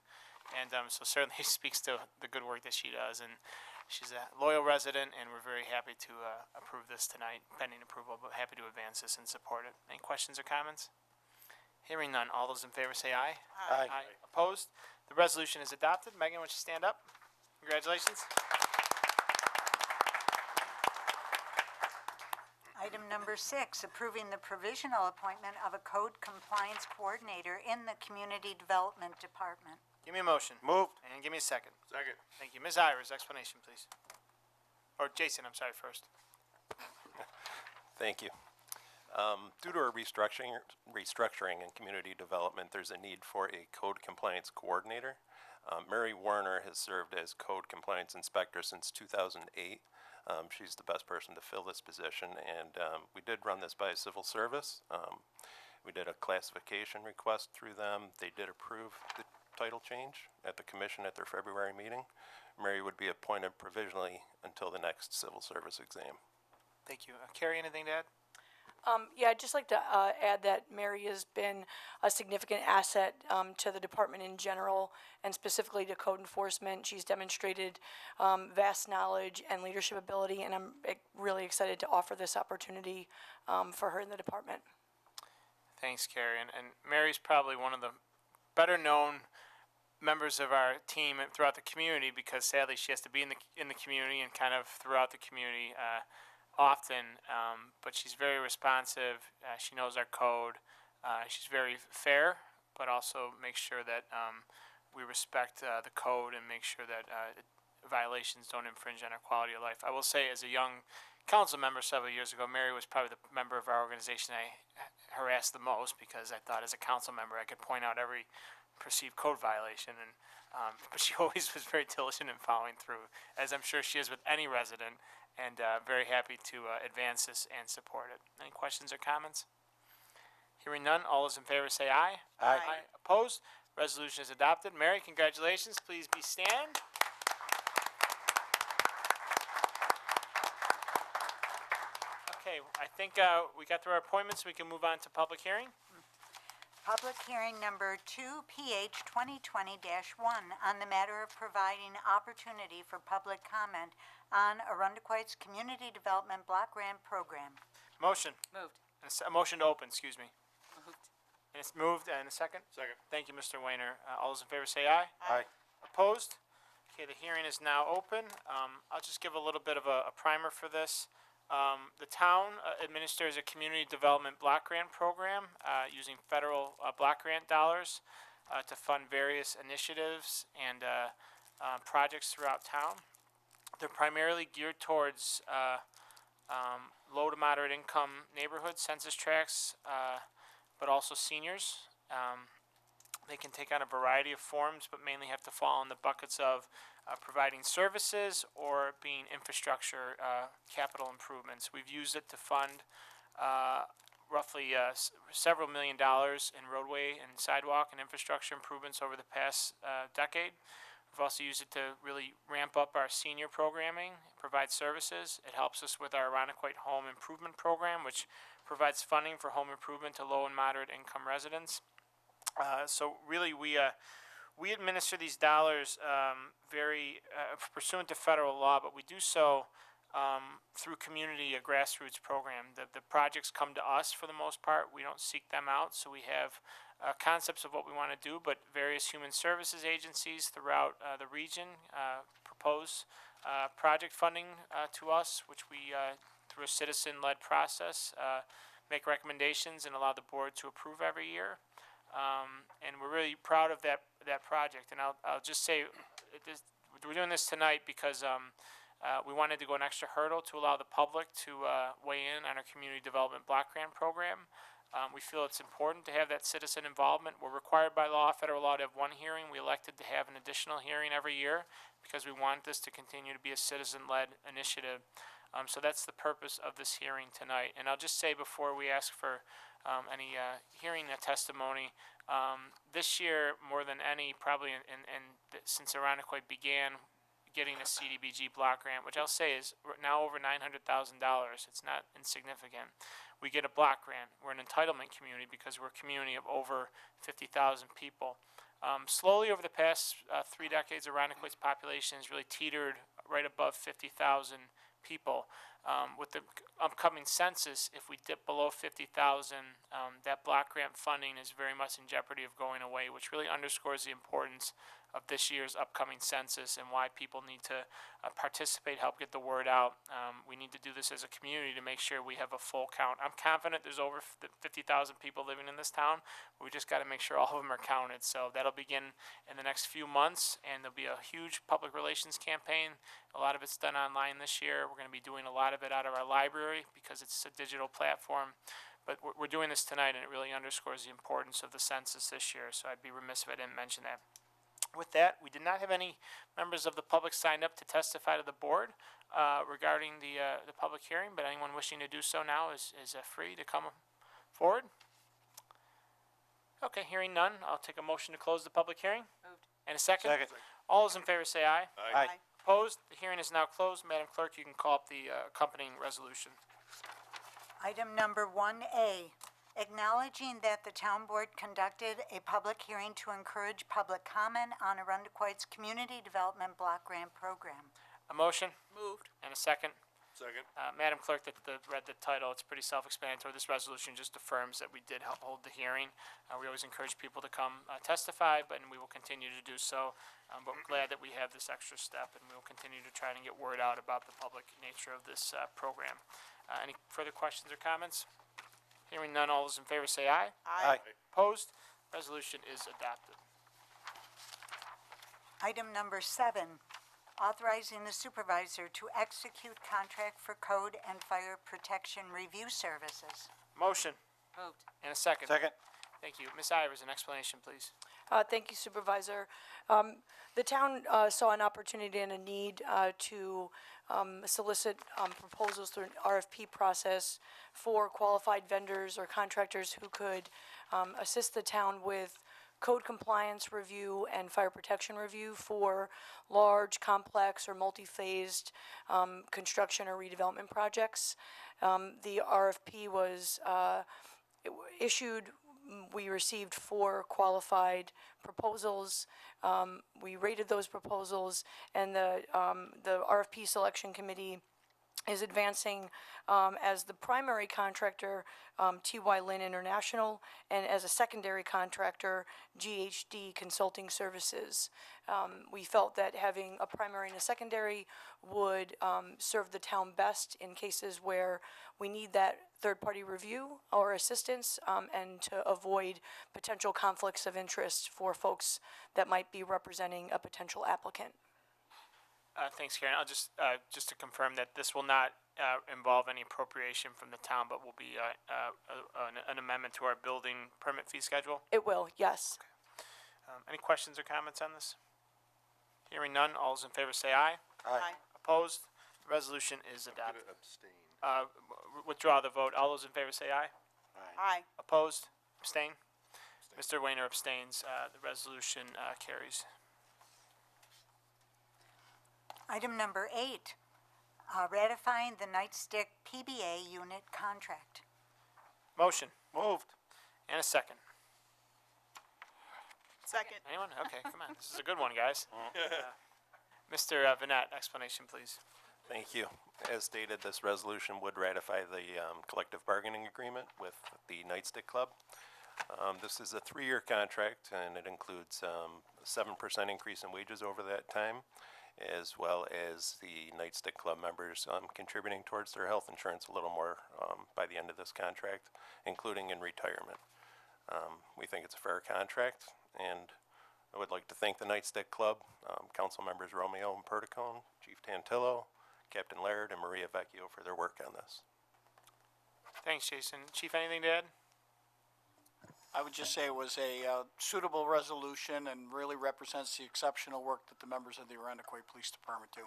And so certainly speaks to the good work that she does. And she's a loyal resident, and we're very happy to approve this tonight, pending approval, but happy to advance this and support it. Any questions or comments? Hearing none, all those in favor say aye. Aye. Opposed? The resolution is adopted. Megan, why don't you stand up? Congratulations. Item number 6, approving the provisional appointment of a code compliance coordinator in the Community Development Department. Give me a motion. Moved. And give me a second. Second. Thank you. Ms. Ivers, explanation, please. Or Jason, I'm sorry, first. Thank you. Due to our restructuring in community development, there's a need for a code compliance coordinator. Mary Warner has served as code compliance inspector since 2008. She's the best person to fill this position, and we did run this by civil service. We did a classification request through them. They did approve the title change at the commission at their February meeting. Mary would be appointed provisionally until the next civil service exam. Thank you. Carrie, anything to add? Yeah, I'd just like to add that Mary has been a significant asset to the department in general, and specifically to code enforcement. She's demonstrated vast knowledge and leadership ability, and I'm really excited to offer this opportunity for her in the department. Thanks, Carrie. And Mary's probably one of the better known members of our team throughout the community, because sadly she has to be in the community and kind of throughout the community often, but she's very responsive. She knows our code. She's very fair, but also makes sure that we respect the code and make sure that violations don't infringe on our quality of life. I will say, as a young council member several years ago, Mary was probably the member of our organization I harassed the most, because I thought as a council member I could point out every perceived code violation, and but she always was very diligent in following through, as I'm sure she is with any resident, and very happy to advance this and support it. Any questions or comments? Hearing none, all those in favor say aye. Aye. Opposed? Resolution is adopted. Mary, congratulations. Please be stand. Okay, I think we got through our appointments. We can move on to public hearing. Public hearing number 2, PH 2020-1, on the matter of providing opportunity for public comment on Arundequoit's Community Development Block Grant Program. Motion. Moved. And a motion to open, excuse me. Moved. And it's moved, and a second? Second. Thank you, Mr. Weiner. All those in favor say aye. Aye. Opposed? Okay, the hearing is now open. I'll just give a little bit of a primer for this. The town administers a community development block grant program using federal block grant dollars to fund various initiatives and projects throughout town. They're primarily geared towards low to moderate income neighborhoods, census tracts, but also seniors. They can take on a variety of forms, but mainly have to fall in the buckets of providing services or being infrastructure capital improvements. We've used it to fund roughly several $1 million in roadway and sidewalk and infrastructure improvements over the past decade. We've also used it to really ramp up our senior programming, provide services. It helps us with our Arundequoit Home Improvement Program, which provides funding for home improvement to low and moderate income residents. So really, we administer these dollars very pursuant to federal law, but we do so through community, a grassroots program. The projects come to us for the most part. We don't seek them out, so we have concepts of what we want to do, but various human services agencies throughout the region propose project funding to us, which we, through a citizen-led process, make recommendations and allow the board to approve every year. And we're really proud of that project. And I'll just say, we're doing this tonight because we wanted to go an extra hurdle to allow the public to weigh in on our community development block grant program. We feel it's important to have that citizen involvement. We're required by law, federal law, to have one hearing. We elected to have an additional hearing every year because we want this to continue to be a citizen-led initiative. So that's the purpose of this hearing tonight. And I'll just say before we ask for any hearing testimony, this year, more than any, probably since Arundequoit began getting a CDBG block grant, which I'll say is now over $900,000. It's not insignificant. We get a block grant. We're an entitlement community because we're a community of over 50,000 people. Slowly over the past 3 decades, Arundequoit's population has really teetered right above 50,000 people. With the upcoming census, if we dip below 50,000, that block grant funding is very much in jeopardy of going away, which really underscores the importance of this year's upcoming census and why people need to participate, help get the word out. We need to do this as a community to make sure we have a full count. I'm confident there's over 50,000 people living in this town. We just got to make sure all of them are counted. So that'll begin in the next few months, and there'll be a huge public relations campaign. A lot of it's done online this year. We're going to be doing a lot of it out of our library because it's a digital platform. But we're doing this tonight, and it really underscores the importance of the census this year. So I'd be remiss if I didn't mention that. With that, we did not have any members of the public signed up to testify to the board regarding the public hearing, but anyone wishing to do so now is free to come forward. Okay, hearing none, I'll take a motion to close the public hearing. Moved. And a second? Second. All those in favor say aye. Aye. Opposed? The hearing is now closed. Madam Clerk, you can call up the accompanying resolution. Item number 1A, acknowledging that the town board conducted a public hearing to encourage public comment on Arundequoit's Community Development Block Grant Program. A motion Moved. and a second. Second. Madam Clerk, read the title. It's pretty self-explanatory. This resolution just affirms that we did hold the hearing. We always encourage people to come testify, and we will continue to do so. But we're glad that we have this extra step, and we will continue to try to get word out about the public nature of this program. Any further questions or comments? Hearing none, all those in favor say aye. Aye. Opposed? Resolution is adopted. Item number 7, authorizing the supervisor to execute contract for code and fire protection review services. Motion Moved. and a second. Second. Thank you. Ms. Ivers, an explanation, please. Thank you, Supervisor. The town saw an opportunity and a need to solicit proposals through an RFP process for qualified vendors or contractors who could assist the town with code compliance review and fire protection review for large, complex, or multi-phased construction or redevelopment projects. The RFP was issued. We received 4 qualified proposals. We rated those proposals, and the RFP selection committee is advancing as the primary contractor, T.Y. Lin International, and as a secondary contractor, GHD Consulting Services. We felt that having a primary and a secondary would serve the town best in cases where we need that third-party review or assistance, and to avoid potential conflicts of interest for folks that might be representing a potential applicant. Thanks, Karen. I'll just to confirm that this will not involve any appropriation from the town, but will be an amendment to our building permit fee schedule. It will, yes. Any questions or comments on this? Hearing none, all those in favor say aye. Aye. Opposed? The resolution is adopted. Abstain. Withdraw the vote. All those in favor say aye. Aye. Opposed? Abstain? Mr. Wayner abstains. The resolution carries. Item number 8, ratifying the Nightstick PBA unit contract. Motion Moved. and a second. Second. Anyone? Okay, come on. This is a good one, guys. Mr. Vanette, explanation, please. Thank you. As stated, this resolution would ratify the collective bargaining agreement with the Nightstick Club. This is a 3-year contract, and it includes a 7% increase in wages over that time, as well as the Nightstick Club members contributing towards their health insurance a little more by the end of this contract, including in retirement. We think it's a fair contract, and I would like to thank the Nightstick Club, council members Romeo and Perticone, Chief Tantillo, Captain Laird, and Maria Vecchio for their work on this. Thanks, Jason. Chief, anything to add? I would just say it was a suitable resolution and really represents the exceptional work that the members of the Arundequoit Police Department do.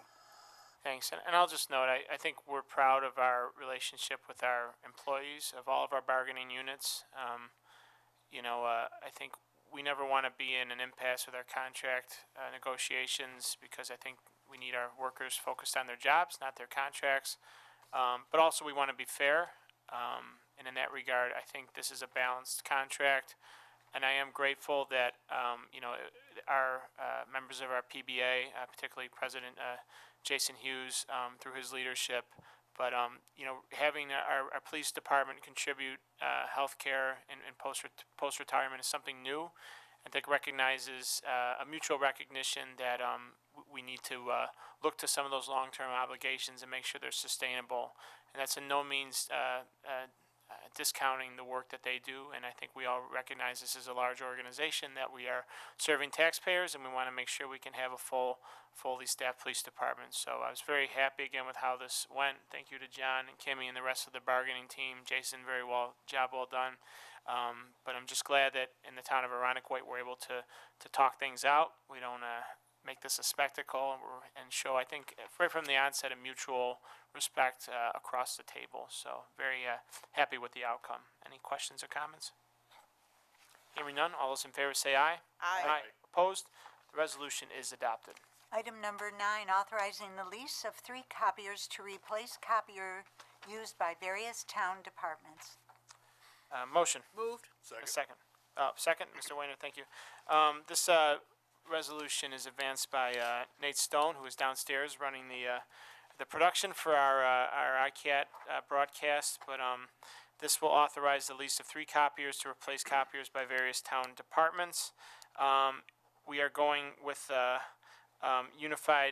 Thanks. And I'll just note, I think we're proud of our relationship with our employees of all of our bargaining units. I think we never want to be in an impasse with our contract negotiations, because I think we need our workers focused on their jobs, not their contracts. But also we want to be fair. And in that regard, I think this is a balanced contract. And I am grateful that, our members of our PBA, particularly President Jason Hughes, through his leadership, but, having our police department contribute healthcare and post-retirement is something new. I think recognizes a mutual recognition that we need to look to some of those long-term obligations and make sure they're sustainable. And that's in no means discounting the work that they do. And I think we all recognize this is a large organization, that we are serving taxpayers, and we want to make sure we can have a fully staffed police department. So I was very happy again with how this went. Thank you to John and Kimmy and the rest of the bargaining team. Jason, job well done. But I'm just glad that in the town of Arundequoit, we're able to talk things out. We don't make this a spectacle, and show, I think, right from the onset, a mutual respect across the table. So very happy with the outcome. Any questions or comments? Hearing none, all those in favor say aye. Aye. Opposed? The resolution is adopted. Item number 9, authorizing the lease of 3 copiers to replace copier used by various town departments. Motion. Moved. A second. Second, Mr. Weiner, thank you. This resolution is advanced by Nate Stone, who is downstairs running the production for our ICAT broadcast. But this will authorize the lease of 3 copiers to replace copiers by various town departments. We are going with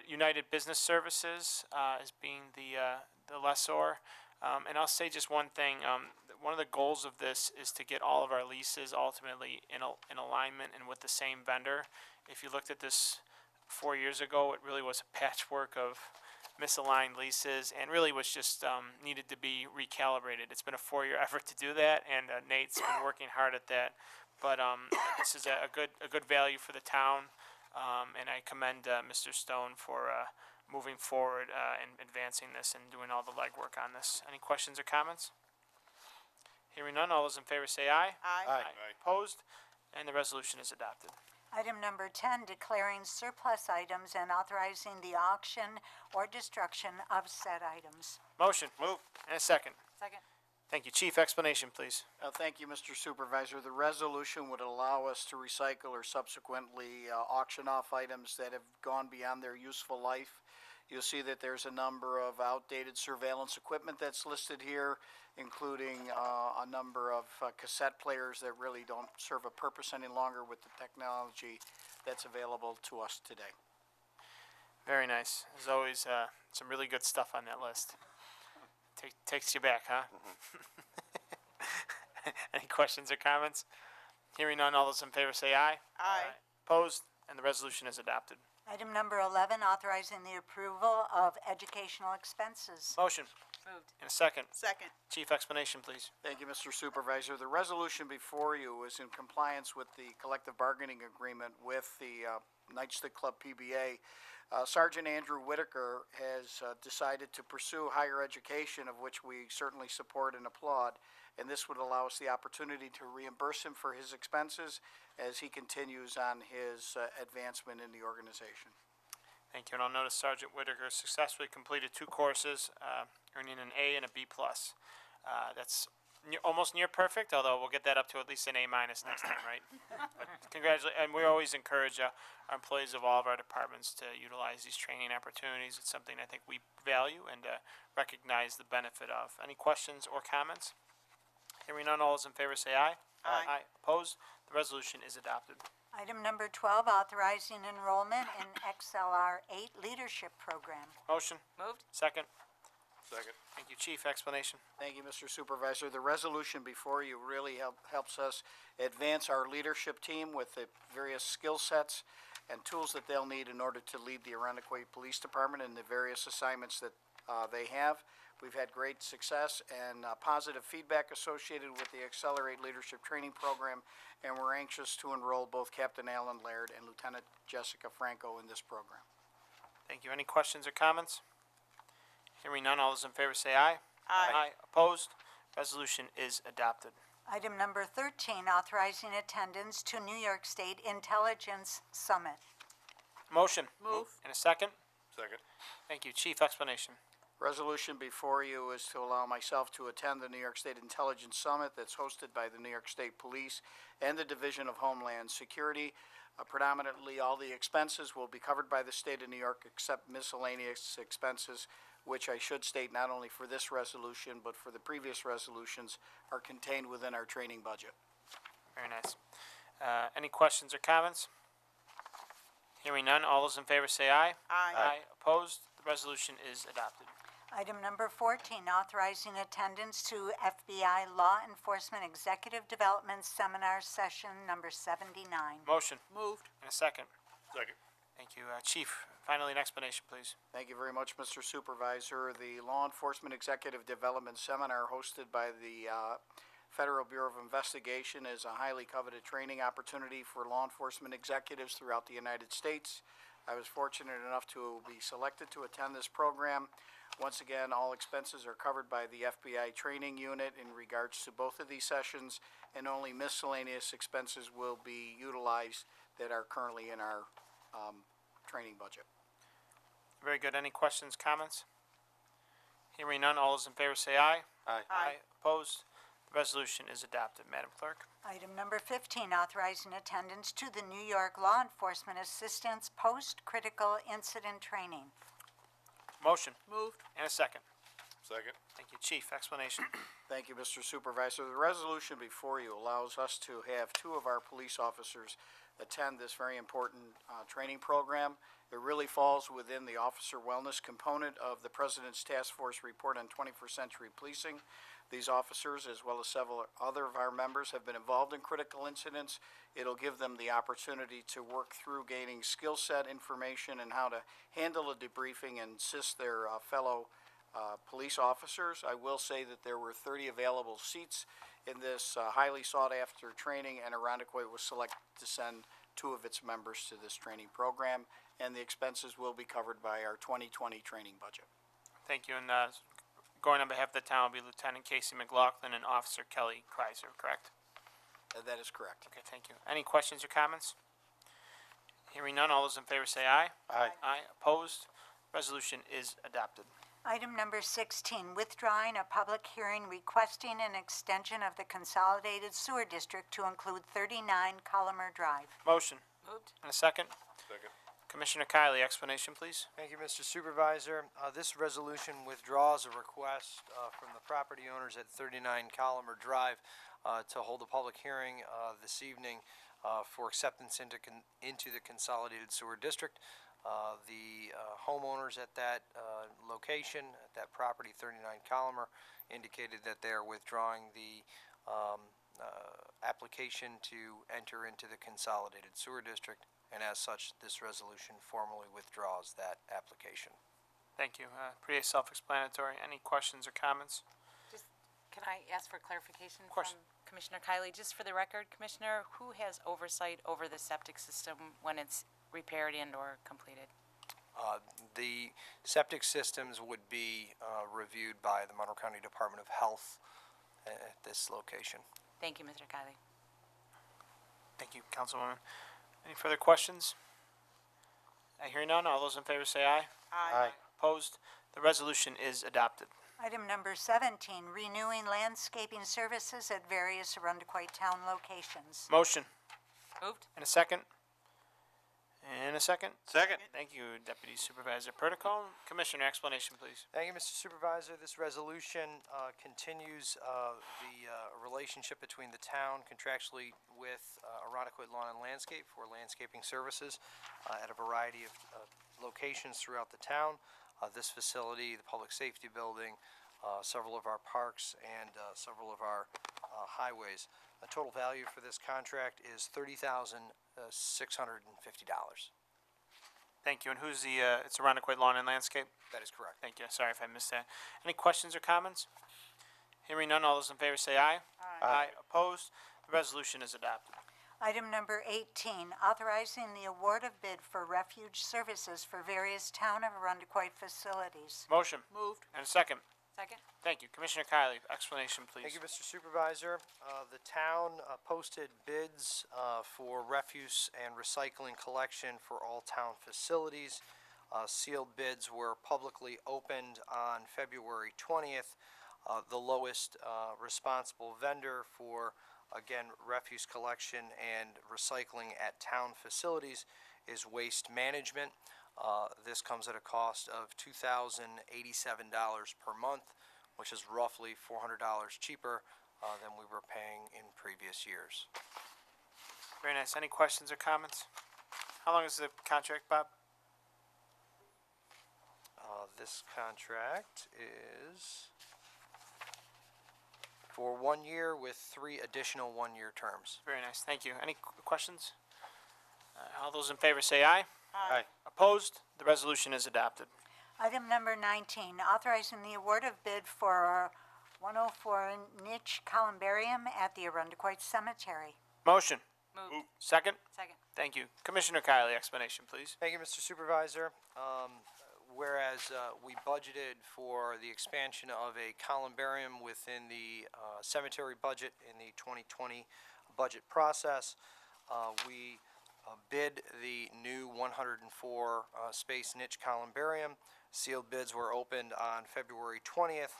United Business Services as being the lessor. And I'll say just one thing. One of the goals of this is to get all of our leases ultimately in alignment and with the same vendor. If you looked at this 4 years ago, it really was a patchwork of misaligned leases, and really was just needed to be recalibrated. It's been a 4-year effort to do that, and Nate's been working hard at that. But this is a good value for the town, and I commend Mr. Stone for moving forward and advancing this and doing all the legwork on this. Any questions or comments? Hearing none, all those in favor say aye. Aye. Opposed? And the resolution is adopted. Item number 10, declaring surplus items and authorizing the auction or destruction of said items. Motion. Move. And a second. Second. Thank you. Chief, explanation, please. Thank you, Mr. Supervisor. The resolution would allow us to recycle or subsequently auction off items that have gone beyond their useful life. You'll see that there's a number of outdated surveillance equipment that's listed here, including a number of cassette players that really don't serve a purpose any longer with the technology that's available to us today. Very nice. There's always some really good stuff on that list. Takes you back, huh? Any questions or comments? Hearing none, all those in favor say aye. Aye. Opposed? And the resolution is adopted. Item number 11, authorizing the approval of educational expenses. Motion. Moved. And a second. Second. Chief, explanation, please. Thank you, Mr. Supervisor. The resolution before you is in compliance with the collective bargaining agreement with the Nightstick Club PBA. Sergeant Andrew Whitaker has decided to pursue higher education, of which we certainly support and applaud, and this would allow us the opportunity to reimburse him for his expenses as he continues on his advancement in the organization. Thank you. And I'll notice Sergeant Whitaker successfully completed 2 courses, earning an A and a B+. That's almost near perfect, although we'll get that up to at least an A- next time, right? But congratulations, and we always encourage our employees of all of our departments to utilize these training opportunities. It's something I think we value and recognize the benefit of. Any questions or comments? Hearing none, all those in favor say aye. Aye. Opposed? The resolution is adopted. Item number 12, authorizing enrollment in XLR 8 Leadership Program. Motion. Moved. Second. Second. Thank you, Chief. Explanation. Thank you, Mr. Supervisor. The resolution before you really helps us advance our leadership team with the various skill sets and tools that they'll need in order to lead the Arundequoit Police Department in the various assignments that they have. We've had great success and positive feedback associated with the Accelerate Leadership Training Program, and we're anxious to enroll both Captain Alan Laird and Lieutenant Jessica Franco in this program. Thank you. Any questions or comments? Hearing none, all those in favor say aye. Aye. Opposed? Resolution is adopted. Item number 13, authorizing attendance to New York State Intelligence Summit. Motion. Move. And a second. Second. Thank you, Chief. Explanation. Resolution before you is to allow myself to attend the New York State Intelligence Summit that's hosted by the New York State Police and the Division of Homeland Security. Predominantly, all the expenses will be covered by the state of New York except miscellaneous expenses, which I should state not only for this resolution but for the previous resolutions are contained within our training budget. Very nice. Any questions or comments? Hearing none, all those in favor say aye. Aye. Opposed? The resolution is adopted. Item number 14, authorizing attendance to FBI Law Enforcement Executive Development Seminar Session number 79. Motion. Moved. And a second. Second. Thank you. Chief, finally, an explanation, please. Thank you very much, Mr. Supervisor. The Law Enforcement Executive Development Seminar hosted by the Federal Bureau of Investigation is a highly coveted training opportunity for law enforcement executives throughout the United States. I was fortunate enough to be selected to attend this program. Once again, all expenses are covered by the FBI training unit in regards to both of these sessions, and only miscellaneous expenses will be utilized that are currently in our training budget. Very good. Any questions, comments? Hearing none, all those in favor say aye. Aye. Opposed? The resolution is adopted. Madam Clerk? Item number 15, authorizing attendance to the New York Law Enforcement Assistance Post-Critical Incident Training. Motion. Moved. And a second. Second. Thank you. Chief, explanation. Thank you, Mr. Supervisor. The resolution before you allows us to have two of our police officers attend this very important training program. It really falls within the officer wellness component of the President's Task Force Report on 21st Century Policing. These officers, as well as several other of our members, have been involved in critical incidents. It'll give them the opportunity to work through gaining skill set information and how to handle a debriefing and assist their fellow police officers. I will say that there were 30 available seats in this highly sought-after training, and Arundecoit was selected to send two of its members to this training program, and the expenses will be covered by our 2020 training budget. Thank you. And going on behalf of the town will be Lieutenant Casey McLaughlin and Officer Kelly Kreiser, correct? That is correct. Okay, thank you. Any questions or comments? Hearing none, all those in favor say aye. Aye. Aye. Opposed? Resolution is adopted. Item number 16, withdrawing a public hearing requesting an extension of the Consolidated Sewer District to include 39 Collimer Drive. Motion. Moved. And a second. Second. Commissioner Kylie, explanation, please. Thank you, Mr. Supervisor. This resolution withdraws a request from the property owners at 39 Collimer Drive to hold a public hearing this evening for acceptance into the Consolidated Sewer District. The homeowners at that location, at that property, 39 Collimer, indicated that they are withdrawing the application to enter into the Consolidated Sewer District, and as such, this resolution formally withdraws that application. Thank you. Pretty self-explanatory. Any questions or comments? Just, can I ask for clarification Of course. from Commissioner Kylie? Just for the record, Commissioner, who has oversight over the septic system when it's repaired and/or completed? The septic systems would be reviewed by the Monroe County Department of Health at this location. Thank you, Mr. Kylie. Thank you, Councilwoman. Any further questions? I hear none. All those in favor say aye. Aye. Opposed? The resolution is adopted. Item number 17, renewing landscaping services at various Arundecoit town locations. Motion. Moved. And a second. And a second. Second. Thank you, Deputy Supervisor Perticone. Commissioner, explanation, please. Thank you, Mr. Supervisor. This resolution continues the relationship between the town contractually with Arundecoit Lawn and Landscape for landscaping services at a variety of locations throughout the town. This facility, the Public Safety Building, several of our parks, and several of our highways. The total value for this contract is $30,650. Thank you. And who's the, it's Arundecoit Lawn and Landscape? That is correct. Thank you. Sorry if I missed that. Any questions or comments? Hearing none, all those in favor say aye. Aye. Opposed? The resolution is adopted. Item number 18, authorizing the award of bid for refuge services for various town of Arundecoit facilities. Motion. Moved. And a second. Second. Thank you. Commissioner Kylie, explanation, please. Thank you, Mr. Supervisor. The town posted bids for refuse and recycling collection for all town facilities. Sealed bids were publicly opened on February 20th. The lowest responsible vendor for, again, refuse collection and recycling at town facilities is Waste Management. This comes at a cost of $2,087 per month, which is roughly $400 cheaper than we were paying in previous years. Very nice. Any questions or comments? How long is the contract, Bob? This contract is for 1 year with 3 additional 1-year terms. Very nice, thank you. Any questions? All those in favor say aye. Aye. Opposed? The resolution is adopted. Item number 19, authorizing the award of bid for 104 niche columbarium at the Arundecoit Cemetery. Motion. Moved. Second? Second. Thank you. Commissioner Kylie, explanation, please. Thank you, Mr. Supervisor. Whereas we budgeted for the expansion of a columbarium within the cemetery budget in the 2020 budget process, we bid the new 104 space niche columbarium. Sealed bids were opened on February 20th.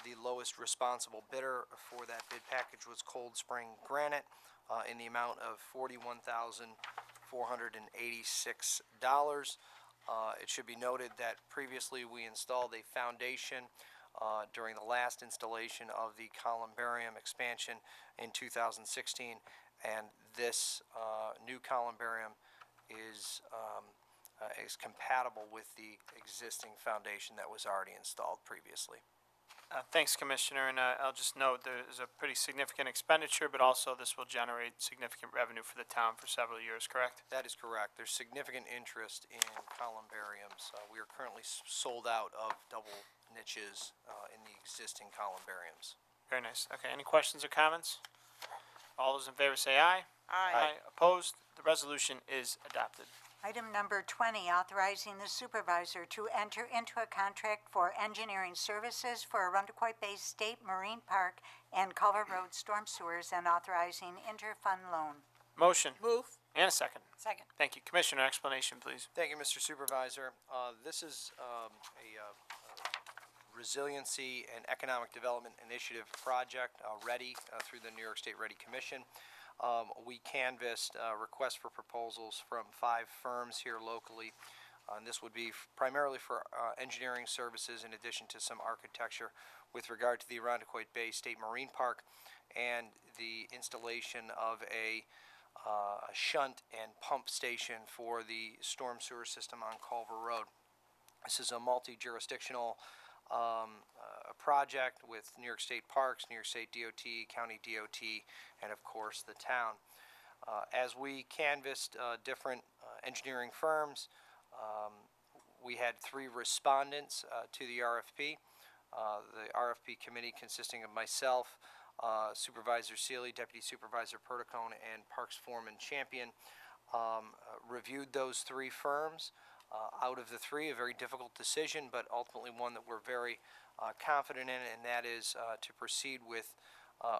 The lowest responsible bidder for that bid package was Cold Spring Granite in the amount of $41,486. It should be noted that previously we installed a foundation during the last installation of the columbarium expansion in 2016, and this new columbarium is compatible with the existing foundation that was already installed previously. Thanks, Commissioner, and I'll just note there's a pretty significant expenditure, but also this will generate significant revenue for the town for several years, correct? That is correct. There's significant interest in columbariums. We are currently sold out of double niches in the existing columbariums. Very nice. Okay, any questions or comments? All those in favor say aye. Aye. Opposed? The resolution is adopted. Item number 20, authorizing the supervisor to enter into a contract for engineering services for Arundecoit Bay State Marine Park and Culver Road storm sewers and authorizing interfund loan. Motion. Move. And a second. Second. Thank you. Commissioner, explanation, please. Thank you, Mr. Supervisor. This is a resiliency and economic development initiative project, READY, through the New York State READY Commission. We canvassed requests for proposals from 5 firms here locally, and this would be primarily for engineering services in addition to some architecture with regard to the Arundecoit Bay State Marine Park and the installation of a shunt and pump station for the storm sewer system on Culver Road. This is a multi-jurisdictional project with New York State Parks, New York State DOT, County DOT, and of course the town. As we canvassed different engineering firms, we had 3 respondents to the RFP. The RFP committee consisting of myself, Supervisor Seeley, Deputy Supervisor Perticone, and Parks Foreman Champion reviewed those 3 firms. Out of the 3, a very difficult decision, but ultimately one that we're very confident in, and that is to proceed with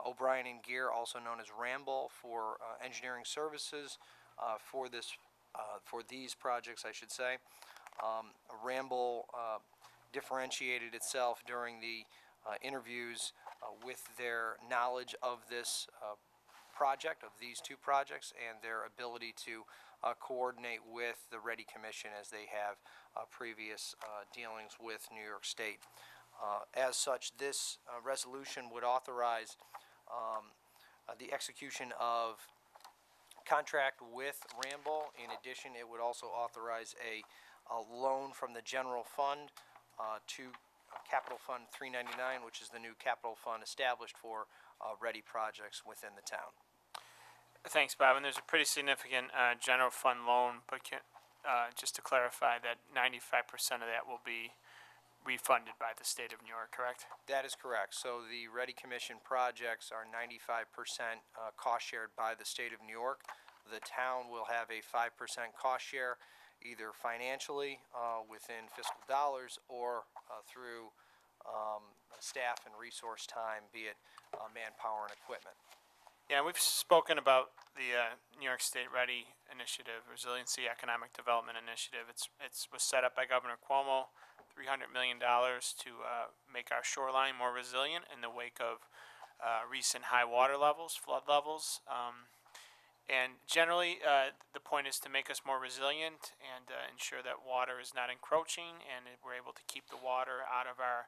O'Brien and Gear, also known as Ramble, for engineering services for these projects, I should say. Ramble differentiated itself during the interviews with their knowledge of this project, of these 2 projects, and their ability to coordinate with the READY Commission as they have previous dealings with New York State. As such, this resolution would authorize the execution of contract with Ramble. In addition, it would also authorize a loan from the general fund to Capital Fund 399, which is the new capital fund established for READY projects within the town. Thanks, Bob. And there's a pretty significant general fund loan, but just to clarify that 95% of that will be refunded by the state of New York, correct? That is correct. So the READY Commission projects are 95% cost shared by the state of New York. The town will have a 5% cost share, either financially within fiscal dollars or through staff and resource time, be it manpower and equipment. Yeah, we've spoken about the New York State READY Initiative, Resiliency Economic Development Initiative. It was set up by Governor Cuomo, $300 million to make our shoreline more resilient in the wake of recent high water levels, flood levels. And generally, the point is to make us more resilient and ensure that water is not encroaching and we're able to keep the water out of our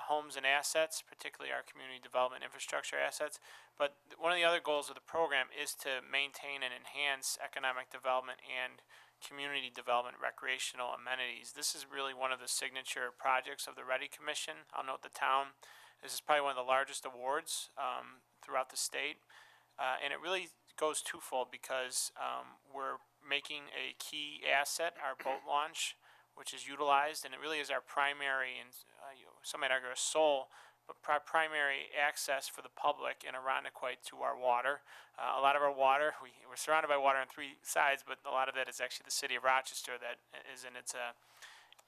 homes and assets, particularly our community development infrastructure assets. But one of the other goals of the program is to maintain and enhance economic development and community development recreational amenities. This is really one of the signature projects of the Ready Commission. I'll note the town, this is probably one of the largest awards throughout the state. And it really goes twofold because we're making a key asset, our boat launch, which is utilized, and it really is our primary, and some might argue our sole, but primary access for the public in Arundequoit to our water. A lot of our water, we're surrounded by water on three sides, but a lot of that is actually the city of Rochester that is in its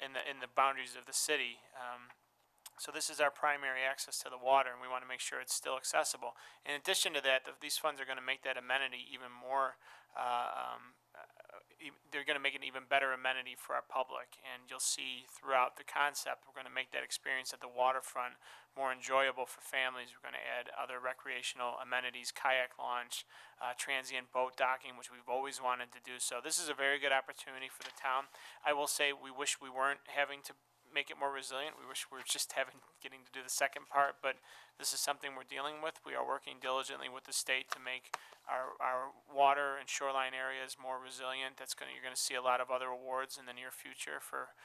in the boundaries of the city. So this is our primary access to the water, and we want to make sure it's still accessible. In addition to that, these funds are going to make that amenity even more. They're going to make it an even better amenity for our public, and you'll see throughout the concept, we're going to make that experience at the waterfront more enjoyable for families. We're going to add other recreational amenities, kayak launch, transient boat docking, which we've always wanted to do. So this is a very good opportunity for the town. I will say we wish we weren't having to make it more resilient. We wish we were just getting to do the second part, but this is something we're dealing with. We are working diligently with the state to make our water and shoreline areas more resilient. You're going to see a lot of other awards in the near future for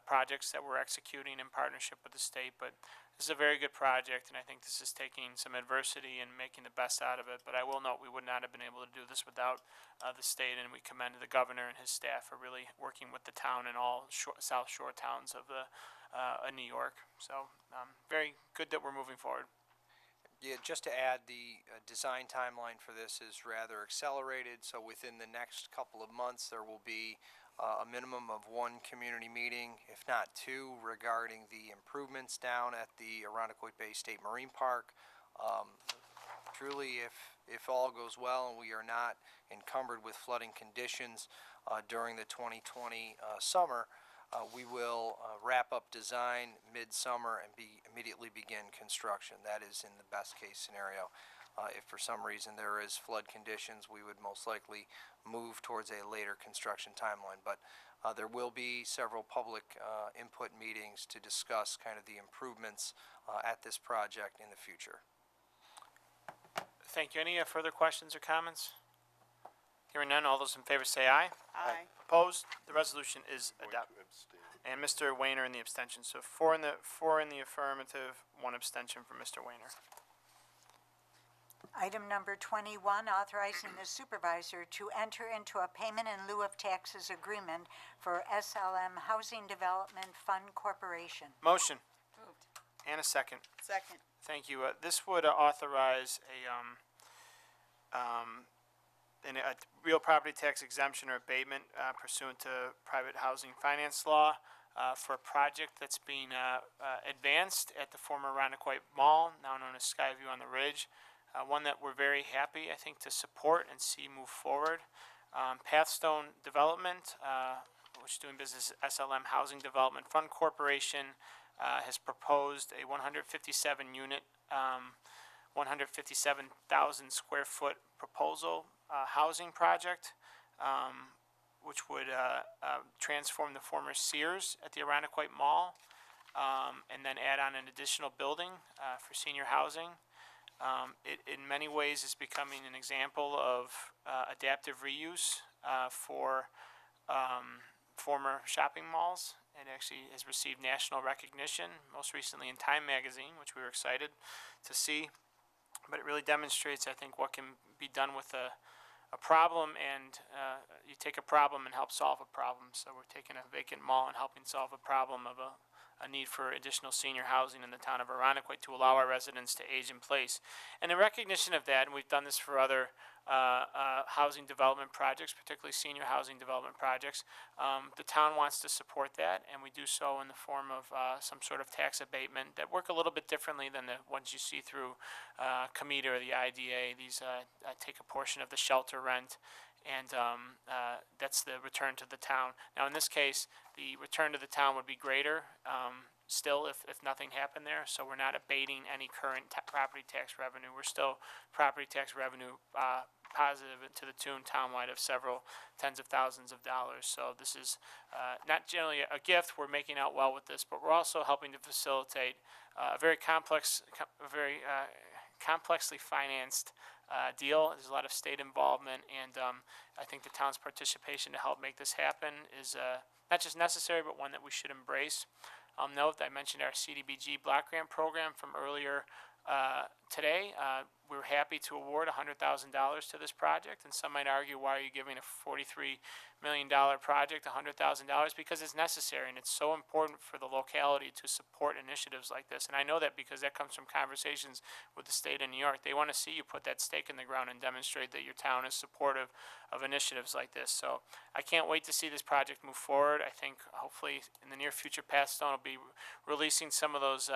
projects that we're executing in partnership with the state. But this is a very good project, and I think this is taking some adversity and making the best out of it. But I will note we would not have been able to do this without the state, and we commend the governor and his staff for really working with the town and all South Shore towns of New York. So very good that we're moving forward. Yeah, just to add, the design timeline for this is rather accelerated, so within the next couple of months, there will be a minimum of one community meeting, if not two, regarding the improvements down at the Arundequoit Bay State Marine Park. Truly, if all goes well and we are not encumbered with flooding conditions during the 2020 summer, we will wrap up design midsummer and immediately begin construction. That is in the best case scenario. If for some reason there is flood conditions, we would most likely move towards a later construction timeline. But there will be several public input meetings to discuss kind of the improvements at this project in the future. Thank you. Any further questions or comments? Hearing none, all those in favor say aye. Aye. Opposed? The resolution is adopted. And Mr. Wayner in the abstention. So four in the affirmative, one abstention for Mr. Wayner. Item number 21, authorizing the supervisor to enter into a payment in lieu of taxes agreement for SLM Housing Development Fund Corporation. Motion. Moved. And a second. Second. Thank you. This would authorize a real property tax exemption or abatement pursuant to private housing finance law for a project that's being advanced at the former Arundequoit Mall, now known as Skyview on the Ridge. One that we're very happy, I think, to support and see move forward. Pathstone Development, which is doing business as SLM Housing Development Fund Corporation, has proposed a 157 unit, 157,000 square foot proposal housing project, which would transform the former Sears at the Arundequoit Mall, and then add on an additional building for senior housing. It in many ways is becoming an example of adaptive reuse for former shopping malls. It actually has received national recognition, most recently in Time Magazine, which we were excited to see. But it really demonstrates, I think, what can be done with a problem, and you take a problem and help solve a problem. So we're taking a vacant mall and helping solve a problem of a need for additional senior housing in the town of Arundequoit to allow our residents to age in place. And in recognition of that, and we've done this for other housing development projects, particularly senior housing development projects, the town wants to support that, and we do so in the form of some sort of tax abatement that work a little bit differently than the ones you see through COMETA or the IDA. These take a portion of the shelter rent, and that's the return to the town. Now, in this case, the return to the town would be greater still if nothing happened there, so we're not abating any current property tax revenue. We're still property tax revenue positive to the tune townwide of several tens of thousands of dollars. So this is not generally a gift. We're making out well with this, but we're also helping to facilitate a very complexly financed deal. There's a lot of state involvement, and I think the town's participation to help make this happen is not just necessary, but one that we should embrace. I'll note that I mentioned our CDBG block grant program from earlier today. We're happy to award $100,000 to this project, and some might argue, why are you giving a $43 million project $100,000? Because it's necessary, and it's so important for the locality to support initiatives like this. And I know that because that comes from conversations with the state of New York. They want to see you put that stake in the ground and demonstrate that your town is supportive of initiatives like this. So I can't wait to see this project move forward. I think hopefully in the near future, Pat Stone will be releasing some of those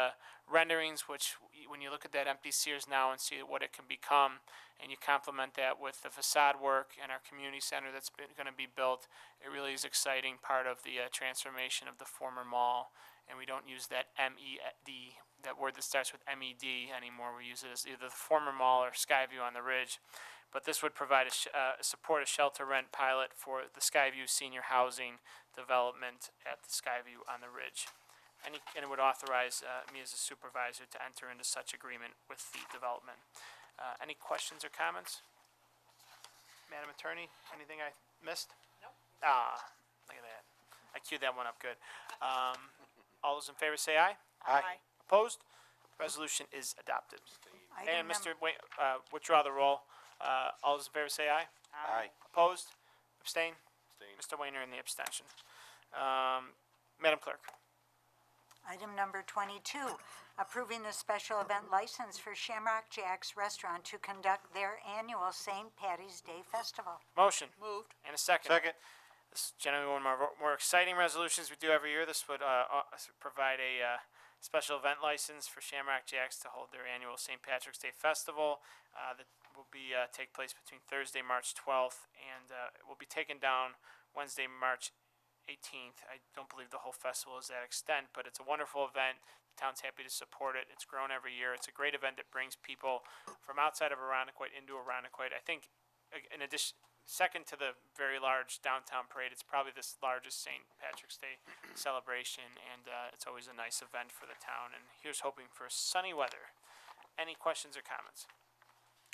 renderings, which when you look at that empty Sears now and see what it can become, and you complement that with the facade work and our community center that's going to be built, it really is exciting part of the transformation of the former mall. And we don't use that MED, that word that starts with MED anymore. We use it as either the former mall or Skyview on the Ridge. But this would provide support a shelter rent pilot for the Skyview senior housing development at the Skyview on the Ridge. And it would authorize me as a supervisor to enter into such agreement with the development. Any questions or comments? Madam Attorney, anything I missed? Nope. Look at that. I queued that one up good. All those in favor say aye. Aye. Opposed? Resolution is adopted. And Mr. Withdraw the roll. All those in favor say aye. Aye. Opposed? Abstain? Mr. Wayner in the abstention. Madam Clerk. Item number 22, approving the special event license for Shamrock Jack's Restaurant to conduct their annual St. Patty's Day Festival. Motion. Moved. And a second. Second. This is generally one of our more exciting resolutions we do every year. This would provide a special event license for Shamrock Jacks to hold their annual St. Patrick's Day Festival. That will be take place between Thursday, March 12th, and it will be taken down Wednesday, March 18th. I don't believe the whole festival is that extent, but it's a wonderful event. The town's happy to support it. It's grown every year. It's a great event that brings people from outside of Arundequoit into Arundequoit. I think, in addition, second to the very large downtown parade, it's probably the largest St. Patrick's Day celebration, and it's always a nice event for the town. And here's hoping for sunny weather. Any questions or comments?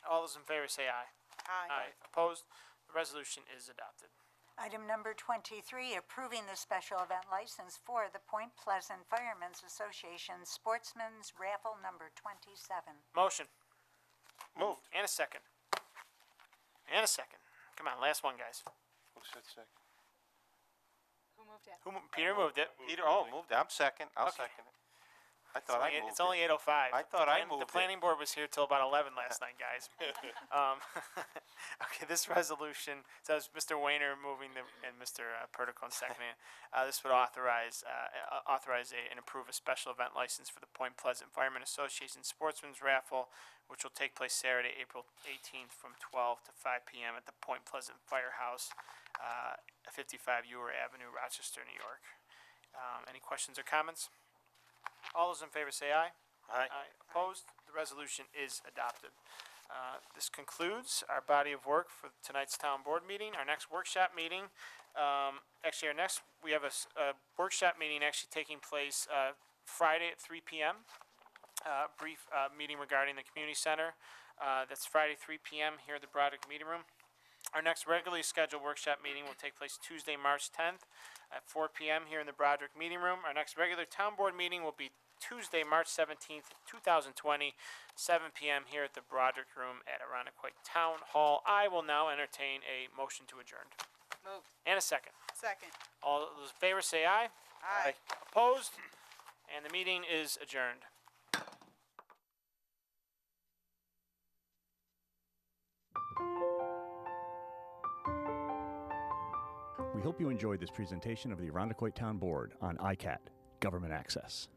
All those in favor say aye. Aye. Opposed? The resolution is adopted. Item number 23, approving the special event license for the Point Pleasant Firemen's Association Sportsman's Raffle number 27. Motion. Moved. And a second. And a second. Come on, last one, guys. Who said second? Who moved it? Peter moved it. Peter, moved it. I'm second. I'll Okay. second it. I thought I moved It's only 8:05. I thought I moved The planning board was here till about 11 last night, guys. Okay, this resolution, so it's Mr. Wayner moving and Mr. Perticone seconding. This would authorize and approve a special event license for the Point Pleasant Firemen Association Sportsman's Raffle, which will take place Saturday, April 18th from 12 to 5 p.m. at the Point Pleasant Firehouse, 55 Ewer Avenue, Rochester, New York. Any questions or comments? All those in favor say aye. Aye. Opposed? The resolution is adopted. This concludes our body of work for tonight's town board meeting. Our next workshop meeting, we have a workshop meeting actually taking place Friday at 3 p.m. Brief meeting regarding the community center. That's Friday, 3 p.m. here at the Broderick Meeting Room. Our next regularly scheduled workshop meeting will take place Tuesday, March 10th at 4 p.m. here in the Broderick Meeting Room. Our next regular town board meeting will be Tuesday, March 17th, 2020, 7 p.m. here at the Broderick Room at Arundequoit Town Hall. I will now entertain a motion to adjourn. Moved. And a second. Second. All those in favor say aye. Aye. Opposed? And the meeting is adjourned. We hope you enjoyed this presentation of the Arundequoit Town Board on ICAT, Government Access.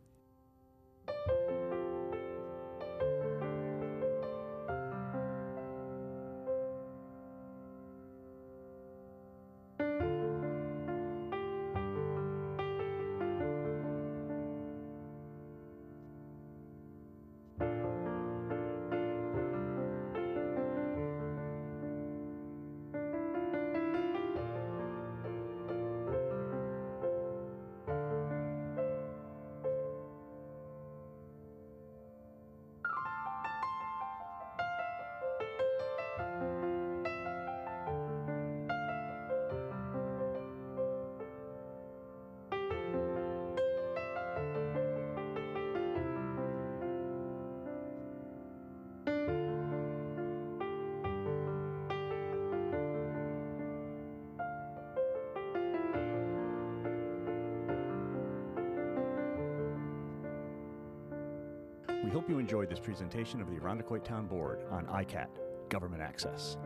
We hope you enjoyed this presentation of the Arundecoit Town Board on ICAT, Government Access.